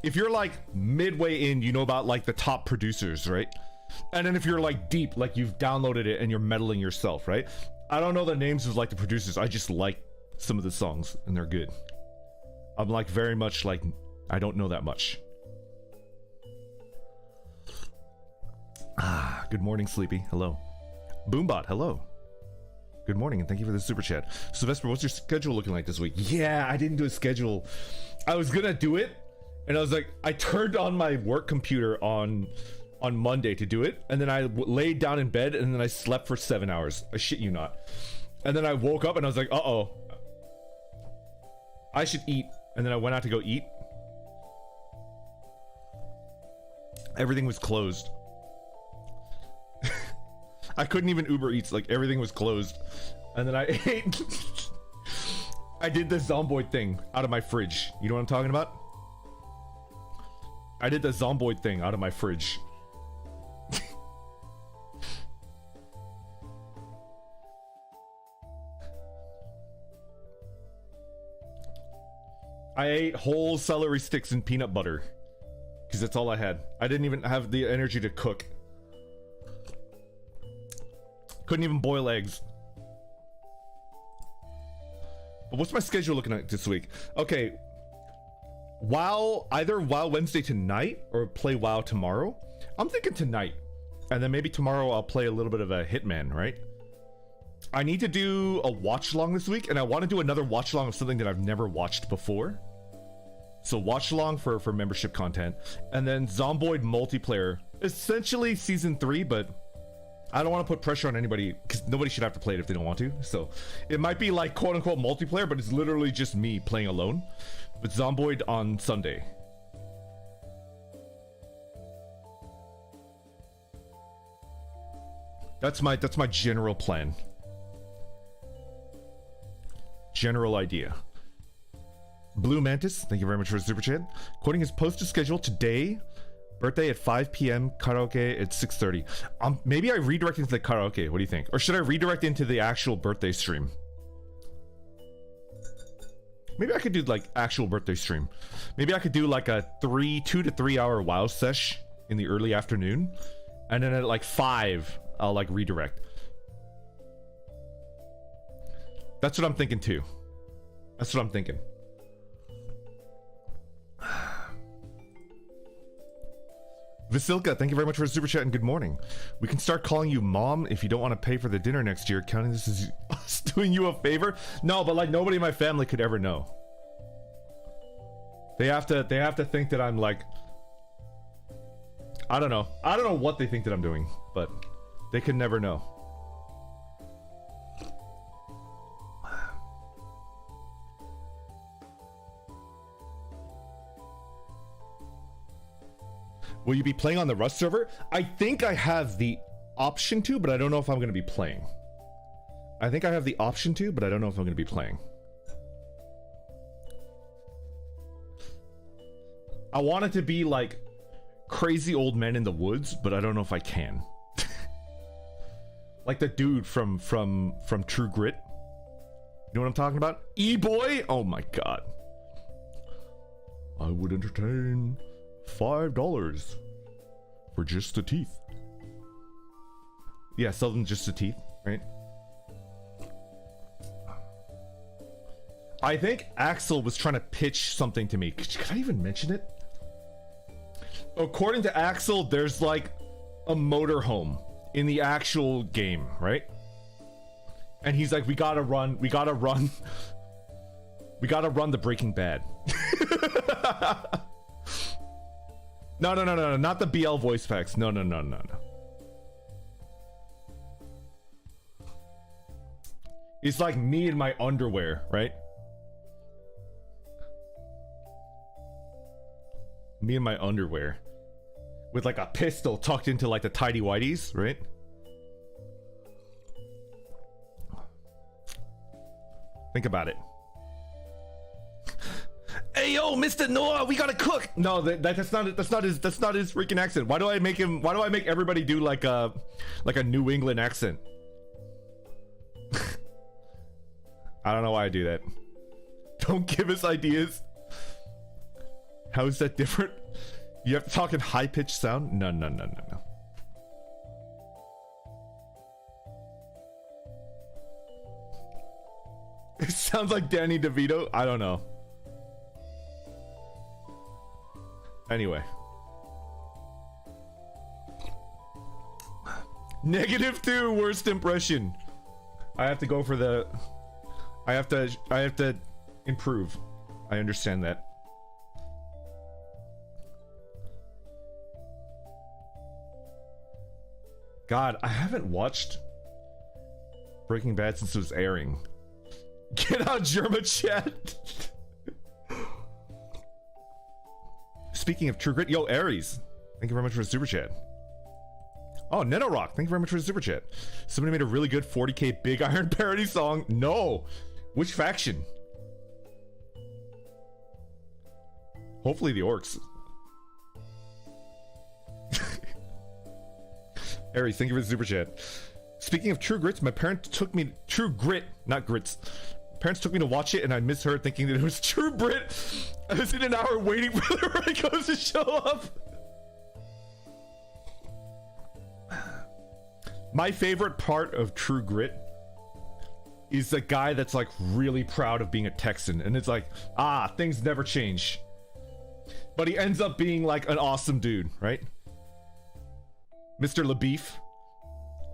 if you're like midway in, you know about like the top producers, right? And then if you're like deep, like you've downloaded it and you're meddling yourself, right? I don't know the names of like the producers. I just like some of the songs and they're good. I'm like very much like, I don't know that much. Ah, good morning, Sleepy. Hello. Boombot, hello. Good morning and thank you for the super chat. Sylvester, what's your schedule looking like this week? Yeah, I didn't do a schedule. I was gonna do it and I was like, I turned on my work computer on Monday to do it, and then I laid down in bed and then I slept for 7 hours. I shit you not. And then I woke up and I was like, uh-oh, I should eat. And then I went out to go eat. Everything was closed. I couldn't even Uber Eats, like everything was closed. And then I ate. I did the Zomboid thing out of my fridge. You know what I'm talking about? I did the Zomboid thing out of my fridge. I ate whole celery sticks and peanut butter because that's all I had. I didn't even have the energy to cook. Couldn't even boil eggs. But what's my schedule looking like this week? Okay, either WoW Wednesday tonight or play WoW tomorrow. I'm thinking tonight, and then maybe tomorrow I'll play a little bit of a Hitman, right? I need to do a watch along this week, and I want to do another watch along of something that I've never watched before. So watch along for membership content, and then Zomboid multiplayer, essentially season 3, but I don't want to put pressure on anybody because nobody should have to play it if they don't want to. So it might be like quote unquote multiplayer, but it's literally just me playing alone. But Zomboid on Sunday. That's my general plan. General idea. Blue Mantis, thank you very much for the super chat. Quoting his posted schedule today. Birthday at 5 p.m. Karaoke at 6:30. Maybe I redirect into the karaoke. What do you think? Or should I redirect into the actual birthday stream? Maybe I could do like actual birthday stream. Maybe I could do like a 2 to 3 hour WoW sesh in the early afternoon, and then at like 5 I'll like redirect. That's what I'm thinking too. That's what I'm thinking. Vasilka, thank you very much for the super chat and good morning. We can start calling you mom if you don't want to pay for the dinner next year, counting this as us doing you a favor. No, but like nobody in my family could ever know. They have to think that I'm like, I don't know what they think that I'm doing, but they can never know. Will you be playing on the Rust server? I think I have the option to, but I don't know if I'm going to be playing. I think I have the option to, but I don't know if I'm going to be playing. I want it to be like crazy old men in the woods, but I don't know if I can. Like the dude from True Grit. You know what I'm talking about? E-boy? Oh my god. I would entertain $5 for just the teeth. Yeah, sell them just the teeth, right? I think Axel was trying to pitch something to me. Could I even mention it? According to Axel, there's like a motorhome in the actual game, right? And he's like, we gotta run the Breaking Bad. No, not the BL voice packs. No. It's like me in my underwear, right? Me in my underwear. With like a pistol tucked into like the tidy whities, right? Think about it. Hey yo, Mr. Noah, we gotta cook. No, that's not his freaking accent. Why do I make everybody do like a New England accent? I don't know why I do that. Don't give us ideas. How is that different? You have to talk in high-pitched sound? No. It sounds like Danny DeVito. I don't know. Anyway. -2, worst impression. I have to go for the... I have to improve. I understand that. God, I haven't watched Breaking Bad since it was airing. Get out, Germa chat. Speaking of True Grit, yo, Aries, thank you very much for the super chat. Oh, Netorock, thank you very much for the super chat. Somebody made a really good 40k Big Iron parody song. No, which faction? Hopefully the orcs. Aries, thank you for the super chat. Speaking of True Grits, my parents took me... True Grit, not Grits. Parents took me to watch it and I misheard thinking that it was True Brit. I was in an hour waiting for the Ricos to show up. My favorite part of True Grit is the guy that's like really proud of being a Texan, and it's like, things never change. But he ends up being like an awesome dude, right? Mr. LaBeef.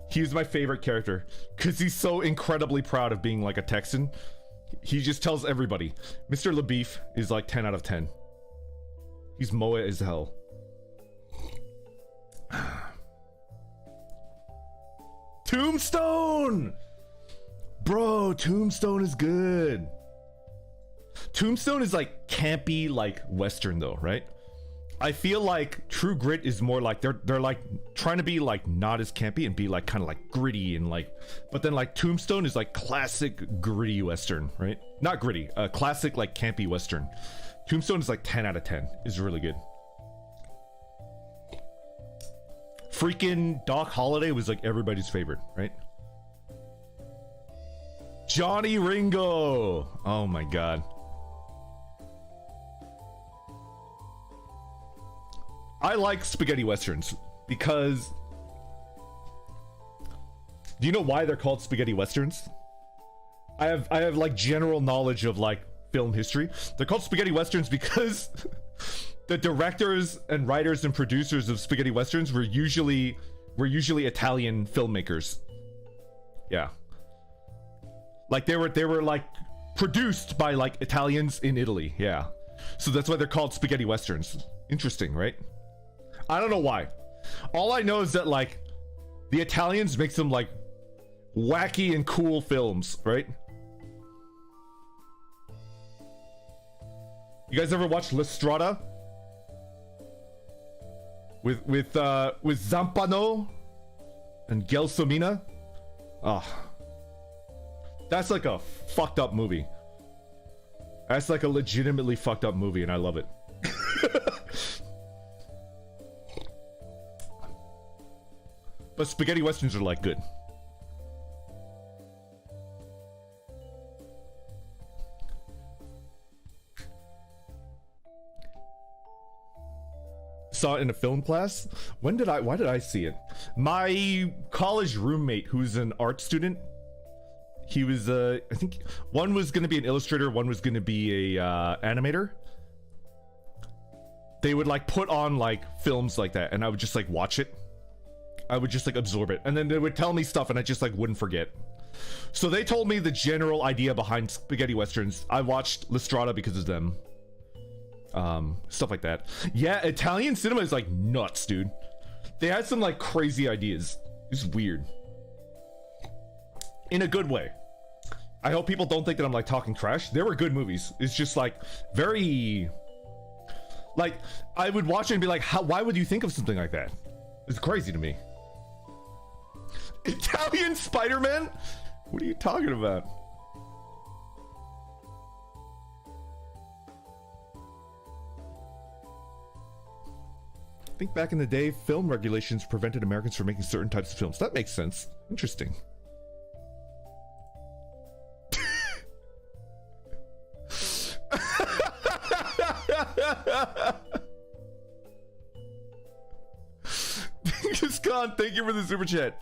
He's my favorite character because he's so incredibly proud of being like a Texan. He just tells everybody. Mr. LaBeef is like 10 out of 10. He's Moa as hell. Tombstone! Bro, Tombstone is good. Tombstone is like campy, like Western though, right? I feel like True Grit is more like they're like trying to be like not as campy and be like kind of like gritty and like, but then like Tombstone is like classic gritty Western, right? Not gritty, classic like campy Western. Tombstone is like 10 out of 10. Is really good. Freaking Doc Holliday was like everybody's favorite, right? Johnny Ringo. Oh my god. I like spaghetti westerns because... Do you know why they're called spaghetti westerns? I have like general knowledge of like film history. They're called spaghetti westerns because the directors and writers and producers of spaghetti westerns were usually Italian filmmakers. Yeah. Like they were like produced by like Italians in Italy. Yeah. So that's why they're called spaghetti westerns. Interesting, right? I don't know why. All I know is that like the Italians make some like wacky and cool films, right? You guys ever watch La Strada? With Zampano and Gelsomina? Oh. That's like a fucked up movie. That's like a legitimately fucked up movie and I love it. But spaghetti westerns are like good. Saw it in a film class. Why did I see it? My college roommate, who's an art student, he was I think one was gonna be an illustrator, one was gonna be a animator. They would like put on like films like that and I would just like watch it. I would just like absorb it and then they would tell me stuff and I just like wouldn't forget. So they told me the general idea behind spaghetti westerns. I watched La Strada because of them. Stuff like that. Yeah, Italian cinema is like nuts, dude. They had some like crazy ideas. It's weird. In a good way. I hope people don't think that I'm like talking trash. They were good movies. It's just like very like I would watch it and be like, why would you think of something like that? It's crazy to me. Italian Spider-Man? What are you talking about? I think back in the day, film regulations prevented Americans from making certain types of films. That makes sense. Interesting. Just gone. Thank you for the super chat.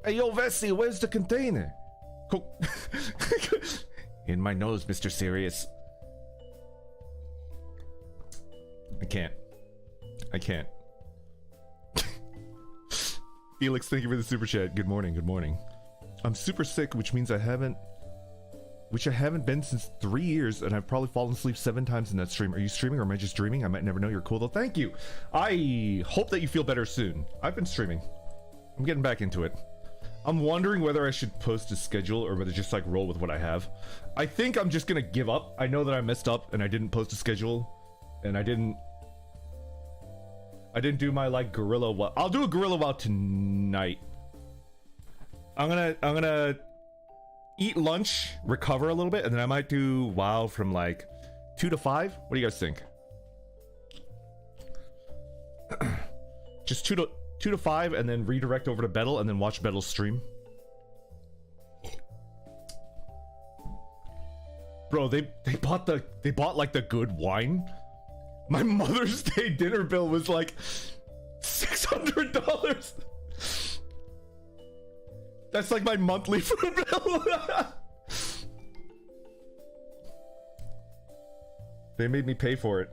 Hey, yo, Vessi, where's the container? In my nose, Mr. Syrios. I can't. Felix, thank you for the super chat. Good morning, good morning. I'm super sick, which means I haven't been since 3 years, and I've probably fallen asleep 7 times in that stream. Are you streaming or am I just dreaming? I might never know. You're cool though. Thank you. I hope that you feel better soon. I've been streaming. I'm getting back into it. I'm wondering whether I should post a schedule or whether just like roll with what I have. I think I'm just gonna give up. I know that I messed up and I didn't post a schedule, and I didn't do my like gorilla WoW. I'll do a gorilla WoW tonight. I'm gonna eat lunch, recover a little bit, and then I might do WoW from like 2 to 5. What do you guys think? Just 2 to 5, and then redirect over to Bettle, and then watch Bettle's stream. Bro, they bought like the good wine. My Mother's Day dinner bill was like $600. That's like my monthly food bill. They made me pay for it.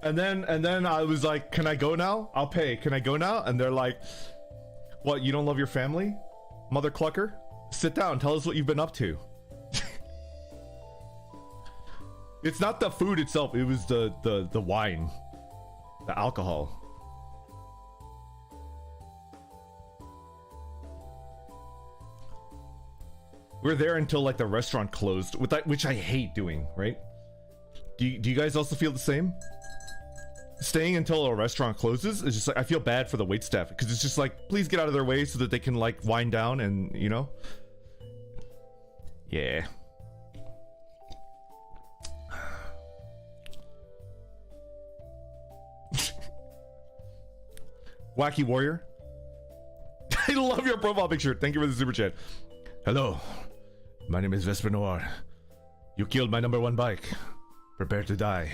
And then I was like, can I go now? I'll pay. Can I go now? And they're like, what, you don't love your family? Mother clucker? Sit down, tell us what you've been up to. It's not the food itself, it was the wine. The alcohol. We're there until like the restaurant closed, with that, which I hate doing, right? Do you guys also feel the same? Staying until a restaurant closes is just like, I feel bad for the waitstaff because it's just like, please get out of their way so that they can like wind down and, you know? Yeah. Wacky Warrior. I love your profile picture. Thank you for the super chat. Hello. My name is Vesper Noir. You killed my #1 bike. Prepare to die.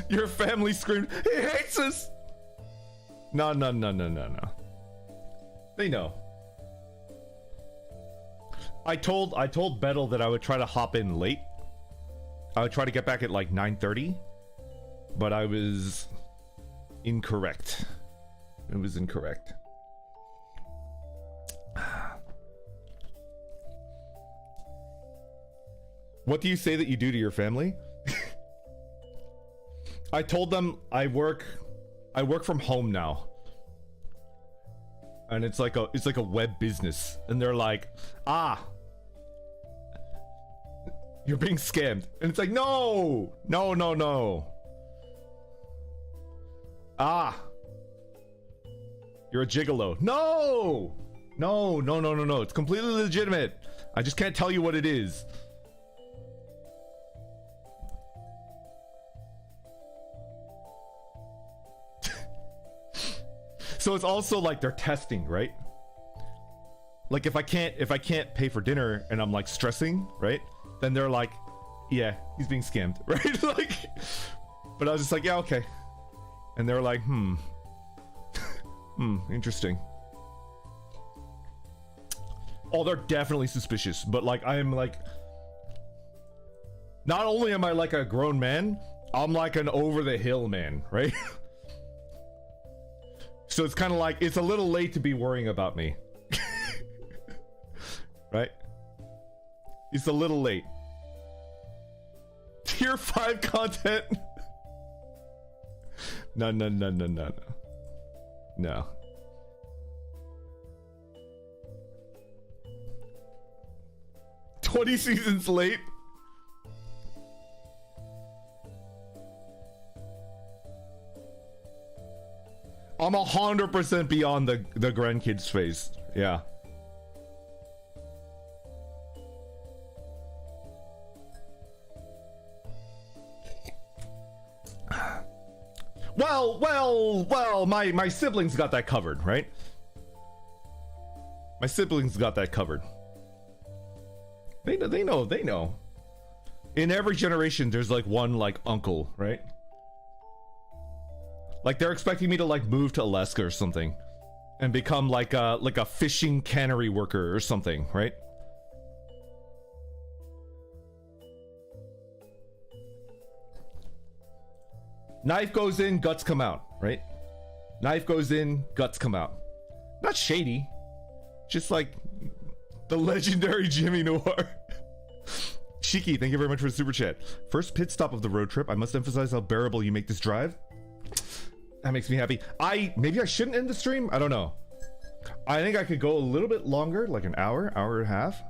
Your family screamed, he hates us! No. They know. I told Bettel that I would try to hop in late. I would try to get back at like 9:30, but I was incorrect. It was incorrect. What do you say that you do to your family? I told them I work from home now. And it's like a web business. And they're like, ah, you're being scammed. And it's like, no. Ah, you're a gigolo. No. It's completely legitimate. I just can't tell you what it is. So it's also like they're testing, right? Like if I can't pay for dinner and I'm like stressing, right? Then they're like, yeah, he's being scammed, right? Like, but I was just like, yeah, okay. And they were like, interesting. Oh, they're definitely suspicious, but like I am like, not only am I like a grown man, I'm like an over the hill man, right? So it's kind of like, it's a little late to be worrying about me. Right? It's a little late. Tier 5 content? No. No. "20 seasons late? I'm 100% beyond the grandkids phase. Yeah. Well, my siblings got that covered, right? My siblings got that covered. They know. In every generation, there's like one like uncle, right? Like they're expecting me to like move to Alaska or something and become like a fishing cannery worker or something, right? Knife goes in, guts come out, right? Knife goes in, guts come out. Not shady, just like the legendary Jimmy Noir. Shiki, thank you very much for the super chat. First pit stop of the road trip. I must emphasize how bearable you make this drive. That makes me happy. Maybe I shouldn't end the stream? I don't know. I think I could go a little bit longer, like an hour and a half.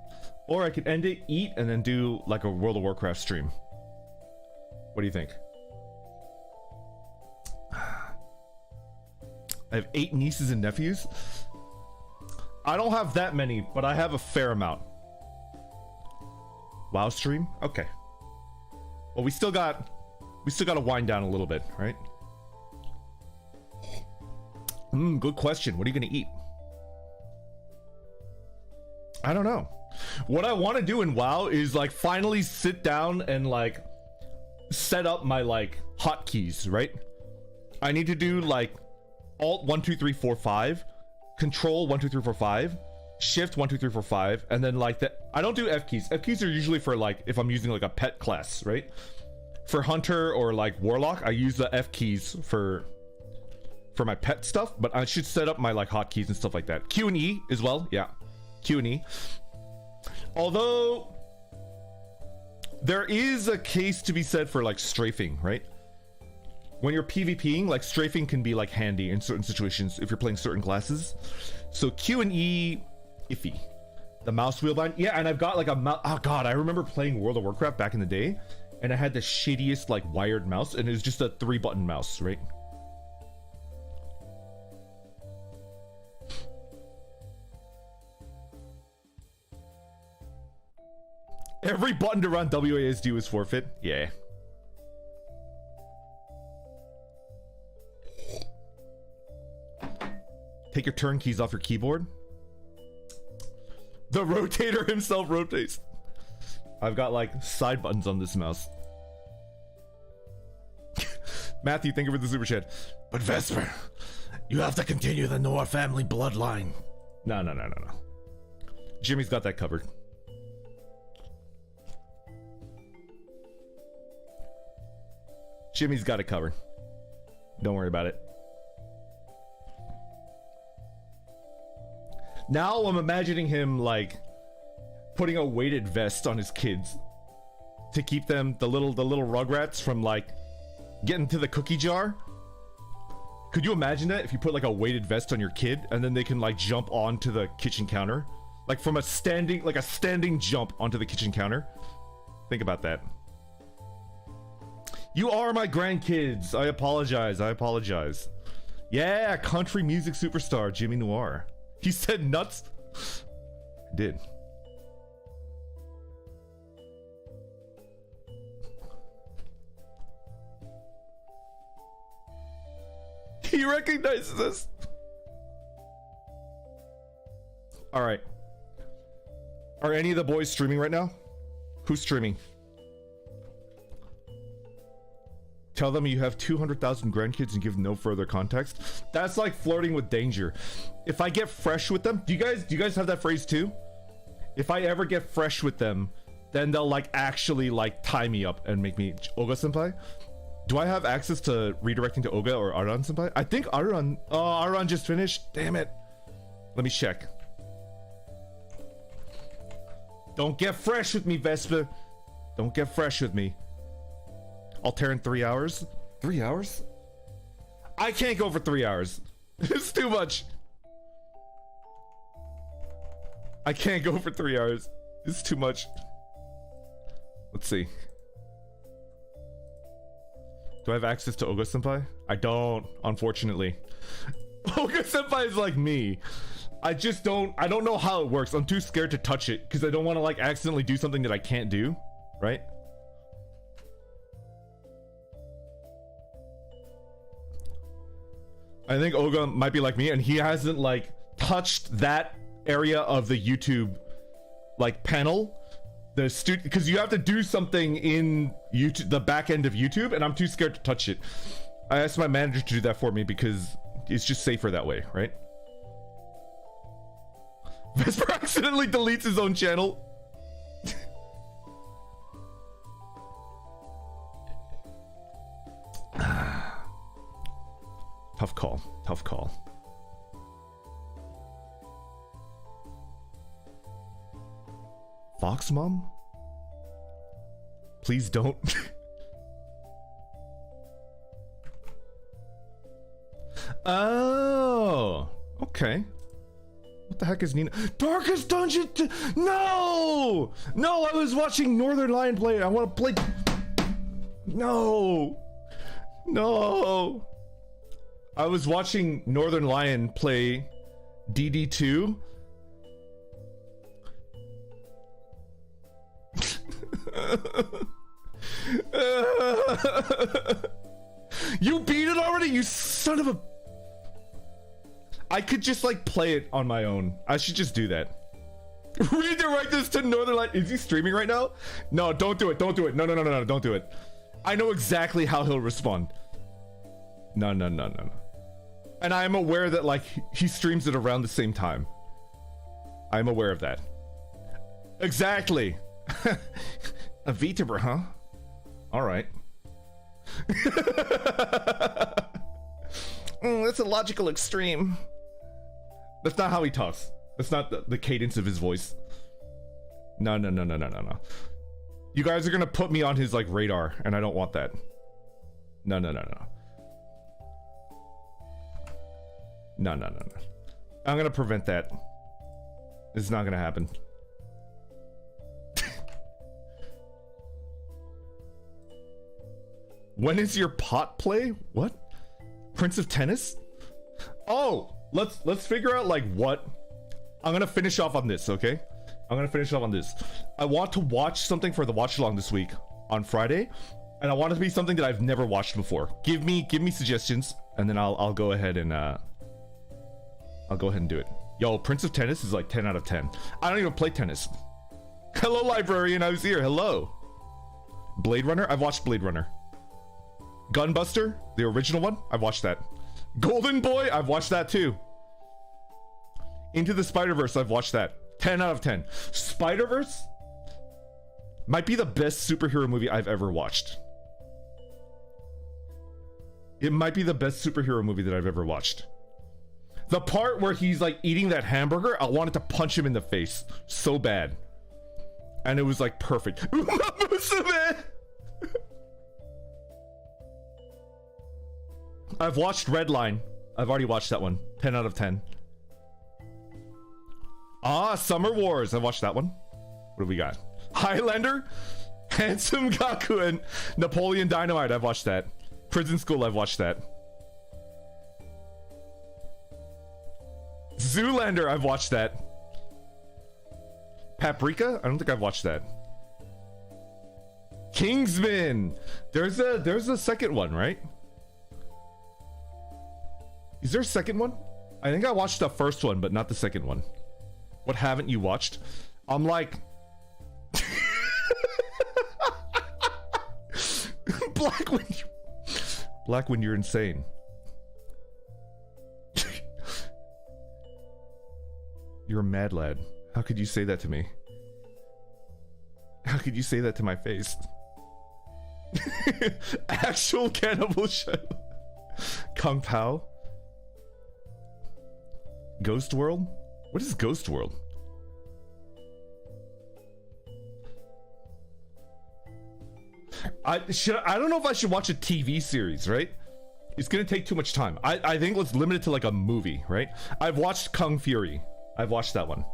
Or I could end it, eat, and then do like a World of Warcraft stream. What do you think? I have 8 nieces and nephews. I don't have that many, but I have a fair amount. WoW stream? Okay. Well, we still got to wind down a little bit, right? Good question. What are you gonna eat? I don't know. What I want to do in WoW is like finally sit down and like set up my like hotkeys, right? I need to do like Alt 1 2 3 4 5, Control 1 2 3 4 5, Shift 1 2 3 4 5, and then like that. I don't do F keys. F keys are usually for like if I'm using like a pet class, right? For Hunter or like Warlock, I use the F keys for my pet stuff, but I should set up my like hotkeys and stuff like that. Q and E as well, yeah. Q and E. Although there is a case to be said for like strafing, right? When you're PvPing, like strafing can be like handy in certain situations if you're playing certain classes. So Q and E, iffy. The mouse wheel bind, yeah, and I've got like a mouse. Oh god, I remember playing World of Warcraft back in the day, and I had the shittiest like wired mouse, and it was just a 3-button mouse, right? Every button to run WASD was forfeit. Yeah. Take your turn keys off your keyboard. The rotator himself rotates. I've got like side buttons on this mouse. Matthew, thank you for the super chat. But Vesper, you have to continue the Noir family bloodline. No. Jimmy's got that covered. Jimmy's got it covered. Don't worry about it. Now I'm imagining him like putting a weighted vest on his kids to keep them, the little rugrats, from like getting to the cookie jar. Could you imagine that if you put like a weighted vest on your kid and then they can like jump onto the kitchen counter, like from a standing jump onto the kitchen counter? Think about that. You are my grandkids. I apologize. Yeah, country music superstar Jimmy Noir. He said nuts. I did. He recognizes us. All right. Are any of the boys streaming right now? Who's streaming? Tell them you have 200,000 grandkids and give no further context. That's like flirting with danger. If I get fresh with them, do you guys have that phrase too? If I ever get fresh with them, then they'll like actually like tie me up and make me Oga senpai. Do I have access to redirecting to Oga or Aran senpai? I think Aran. Oh, Aran just finished. Damn it. Let me check. Don't get fresh with me, Vespa. Don't get fresh with me. Altair in 3 hours? 3 hours? I can't go for 3 hours. It's too much. I can't go for 3 hours. It's too much. Let's see. Do I have access to Oga senpai? I don't, unfortunately. Oga senpai is like me. I don't know how it works. I'm too scared to touch it because I don't want to like accidentally do something that I can't do, right? I think Oga might be like me and he hasn't like touched that area of the YouTube like panel, because you have to do something in YouTube, the back end of YouTube, and I'm too scared to touch it. I asked my manager to do that for me because it's just safer that way, right? Vesper accidentally deletes his own channel. Tough call. Fox Mom? Please don't. Oh, okay. What the heck is Nina? Darkest Dungeon? No! No, I was watching Northern Lion play. I want to play. No. I was watching Northern Lion play DD2. You beat it already, you son of a... I could just like play it on my own. I should just do that. Redirect this to Northern Light. Is he streaming right now? No, don't do it. No, don't do it. I know exactly how he'll respond. No. And I am aware that like he streams it around the same time. I'm aware of that. Exactly. A vertebra, huh? All right. That's a logical extreme. That's not how he talks. That's not the cadence of his voice. No. You guys are gonna put me on his like radar, and I don't want that. No. I'm gonna prevent that. It's not gonna happen. When is your pot play? What? Prince of Tennis? Oh, let's figure out like what. I'm gonna finish off on this, okay? I'm gonna finish off on this. I want to watch something for the watch along this week on Friday, and I want it to be something that I've never watched before. Give me suggestions, and then I'll go ahead and do it. Yo, Prince of Tennis is like 10 out of 10. I don't even play tennis. Hello, librarian. I was here. Hello. Blade Runner. I've watched Blade Runner. Gunbuster, the original one, I've watched that. Golden Boy, I've watched that too. Into the Spider-Verse, I've watched that. 10 out of 10. Spider-Verse might be the best superhero movie I've ever watched. It might be the best superhero movie that I've ever watched. The part where he's like eating that hamburger, I wanted to punch him in the face so bad. And it was like perfect. I've watched Redline. I've already watched that one. 10 out of 10. Ah, Summer Wars. I watched that one. What do we got? Highlander, Handsome Gaku, and Napoleon Dynamite. I've watched that. Prison School. I've watched that. Zoolander. I've watched that. Paprika. I don't think I've watched that. Kingsman. There's a second one, right? Is there a second one? I think I watched the first one, but not the second one. What haven't you watched? I'm like... Black when you're insane. You're a mad lad. How could you say that to me? How could you say that to my face? Actual cannibal show. Kung Pao. Ghost World? What is Ghost World? I don't know if I should watch a TV series, right? It's gonna take too much time. I think let's limit it to like a movie, right? I've watched Kung Fury. I've watched that one.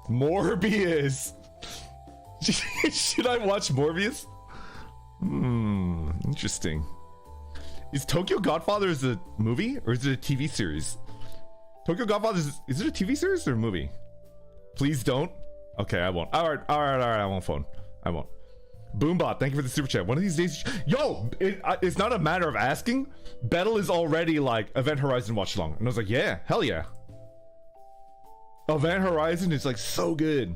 Morbius. Should I watch Morbius? Interesting. Is Tokyo Godfathers a movie or is it a TV series? Tokyo Godfathers, is it a TV series or a movie? Please don't. Okay, I won't. All right. I won't phone. I won't. Boombot, thank you for the super chat. One of these days, yo, it's not a matter of asking. Bettel is already like Event Horizon watch along, and I was like, yeah, hell yeah. Event Horizon is like so good.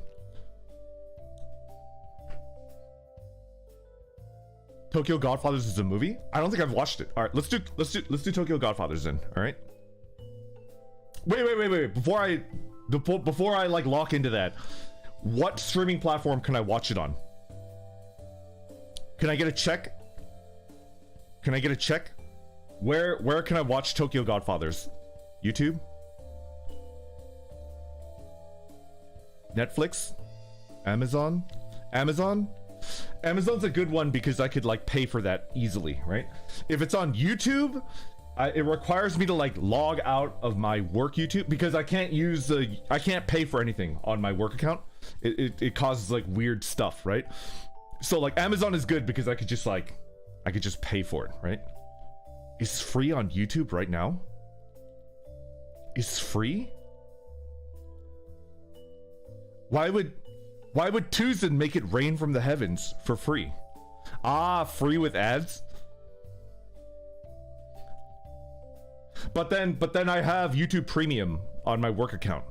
Tokyo Godfathers is a movie? I don't think I've watched it. All right, let's do Tokyo Godfathers then. All right. Wait. Before I like lock into that, what streaming platform can I watch it on? Can I get a check? Can I get a check? Where can I watch Tokyo Godfathers? YouTube? Netflix? Amazon? Amazon's a good one because I could like pay for that easily, right? If it's on YouTube, it requires me to like log out of my work YouTube because I can't pay for anything on my work account. It causes like weird stuff, right? So like Amazon is good because I could just pay for it, right? Is free on YouTube right now? Is free? Why would Tucson make it rain from the heavens for free? Ah, free with ads? But then I have YouTube Premium on my work account.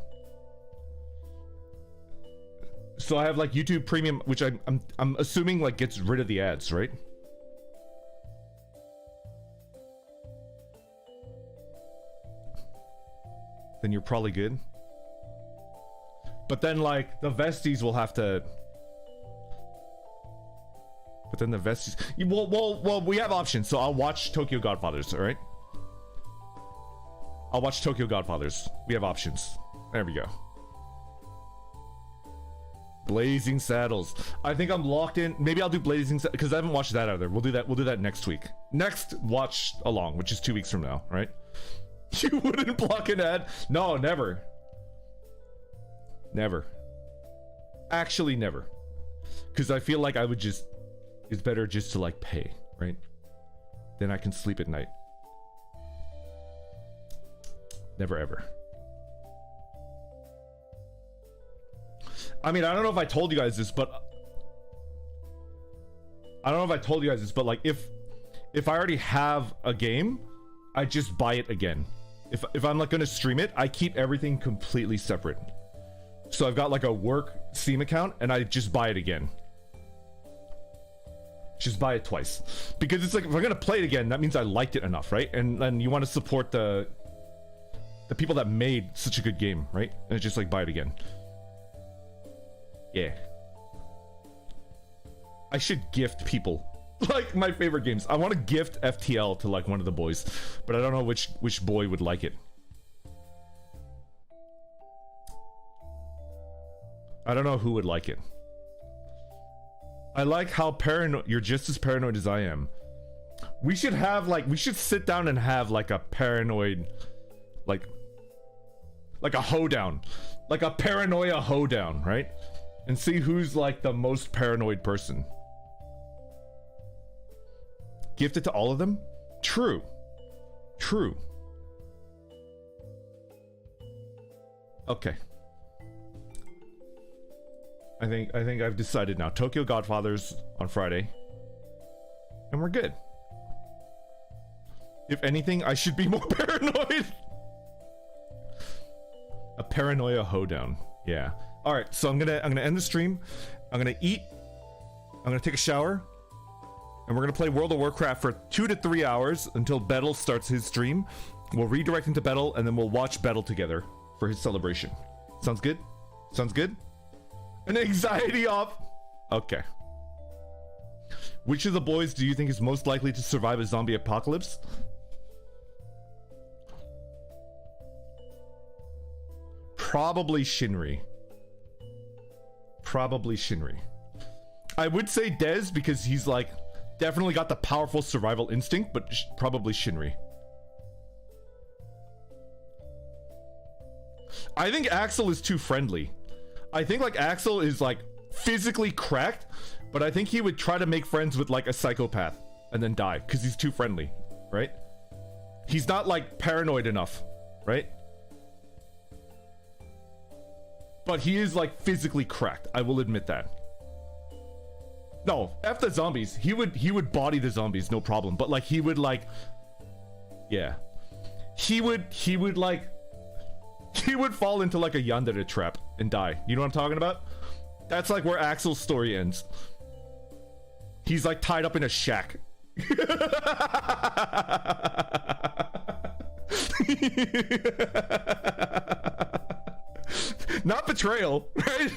So I have like YouTube Premium, which I'm assuming like gets rid of the ads, right? Then you're probably good. But then like the Vesties will have to. But then the Vesties. Well, we have options. So I'll watch Tokyo Godfathers. All right. I'll watch Tokyo Godfathers. We have options. There we go. Blazing Saddles. I think I'm locked in. Maybe I'll do Blazing Saddles because I haven't watched that either. We'll do that next week. Next watch along, which is 2 weeks from now, right? You wouldn't block an ad? No, never. Never. Actually, never. Because I feel like I would just... It's better just to like pay, right? Then I can sleep at night. Never ever. I mean, I don't know if I told you guys this, but... like if I already have a game, I just buy it again. If I'm like gonna stream it, I keep everything completely separate. So I've got like a work Steam account and I just buy it again. Just buy it twice. Because it's like, if I'm gonna play it again, that means I liked it enough, right? And then you want to support the people that made such a good game, right? And it's just like, buy it again. Yeah. I should gift people like my favorite games. I want to gift FTL to like one of the boys, but I don't know which boy would like it. I don't know who would like it. I like how paranoid you're, just as paranoid as I am. We should have like, we should sit down and have like a paranoid, like a hoedown, like a paranoia hoedown, right? And see who's like the most paranoid person. Gift it to all of them? True. True. Okay. I think I've decided now. Tokyo Godfathers on Friday. And we're good. If anything, I should be more paranoid. A paranoia hoedown. Yeah. Alright, so I'm gonna end the stream. I'm gonna eat. I'm gonna take a shower. And we're gonna play World of Warcraft for 2 to 3 hours until Bettel starts his stream. We'll redirect into Bettel and then we'll watch Bettel together for his celebration. Sounds good? Sounds good? An anxiety off. Okay. Which of the boys do you think is most likely to survive a zombie apocalypse? Probably Shinri. Probably Shinri. I would say Dez because he's like definitely got the powerful survival instinct, but probably Shinri. I think Axel is too friendly. I think like Axel is like physically cracked, but I think he would try to make friends with like a psychopath and then die because he's too friendly, right? He's not like paranoid enough, right? But he is like physically cracked. I will admit that. No, F the zombies. He would body the zombies, no problem. But like he would like, yeah, he would like, he would fall into like a yandere trap and die. You know what I'm talking about? That's like where Axel's story ends. He's like tied up in a shack. Not betrayal, right?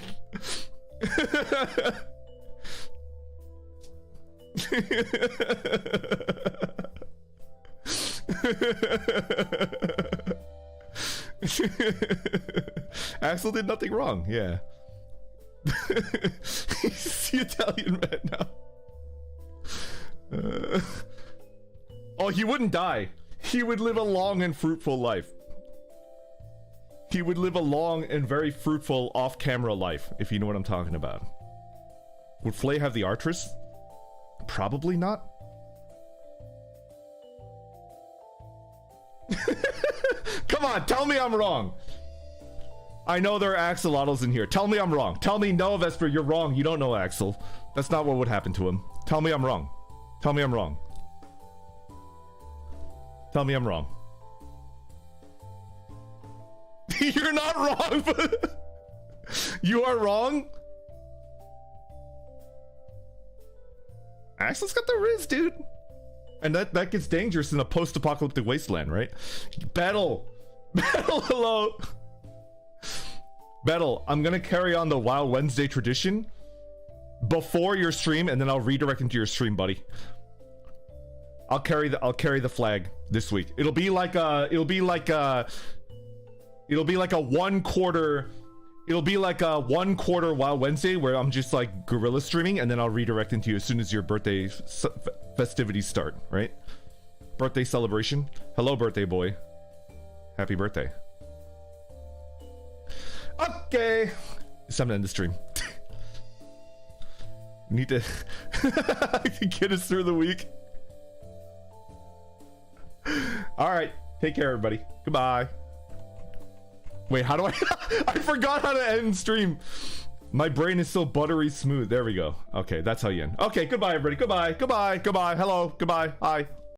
Axel did nothing wrong, yeah. He's the Italian man now. Oh, he wouldn't die. He would live a long and fruitful life. He would live a long and very fruitful off-camera life, if you know what I'm talking about. Would Flay have the Artress? Probably not. Come on, tell me I'm wrong. I know there are axolotls in here. Tell me I'm wrong. Tell me, no, Vesper, you're wrong. You don't know Axel. That's not what would happen to him. Tell me I'm wrong. Tell me I'm wrong. Tell me I'm wrong. You're not wrong, but you are wrong. Axel's got the Riz, dude. And that gets dangerous in a post-apocalyptic wasteland, right? Battle, hello. Battle, I'm gonna carry on the Wild Wednesday tradition before your stream, and then I'll redirect into your stream, buddy. I'll carry the flag this week. It'll be like a one quarter Wild Wednesday where I'm just like guerrilla streaming, and then I'll redirect into you as soon as your birthday festivities start, right? Birthday celebration. Hello, birthday boy. Happy birthday. Okay. It's time to end the stream. Need to get us through the week. All right. Take care, everybody. Goodbye. Wait, how do I... I forgot how to end stream. My brain is so buttery smooth. There we go. Okay, that's how you end. Okay, goodbye, everybody. Goodbye. Goodbye. Goodbye. Hello. Goodbye. Hi.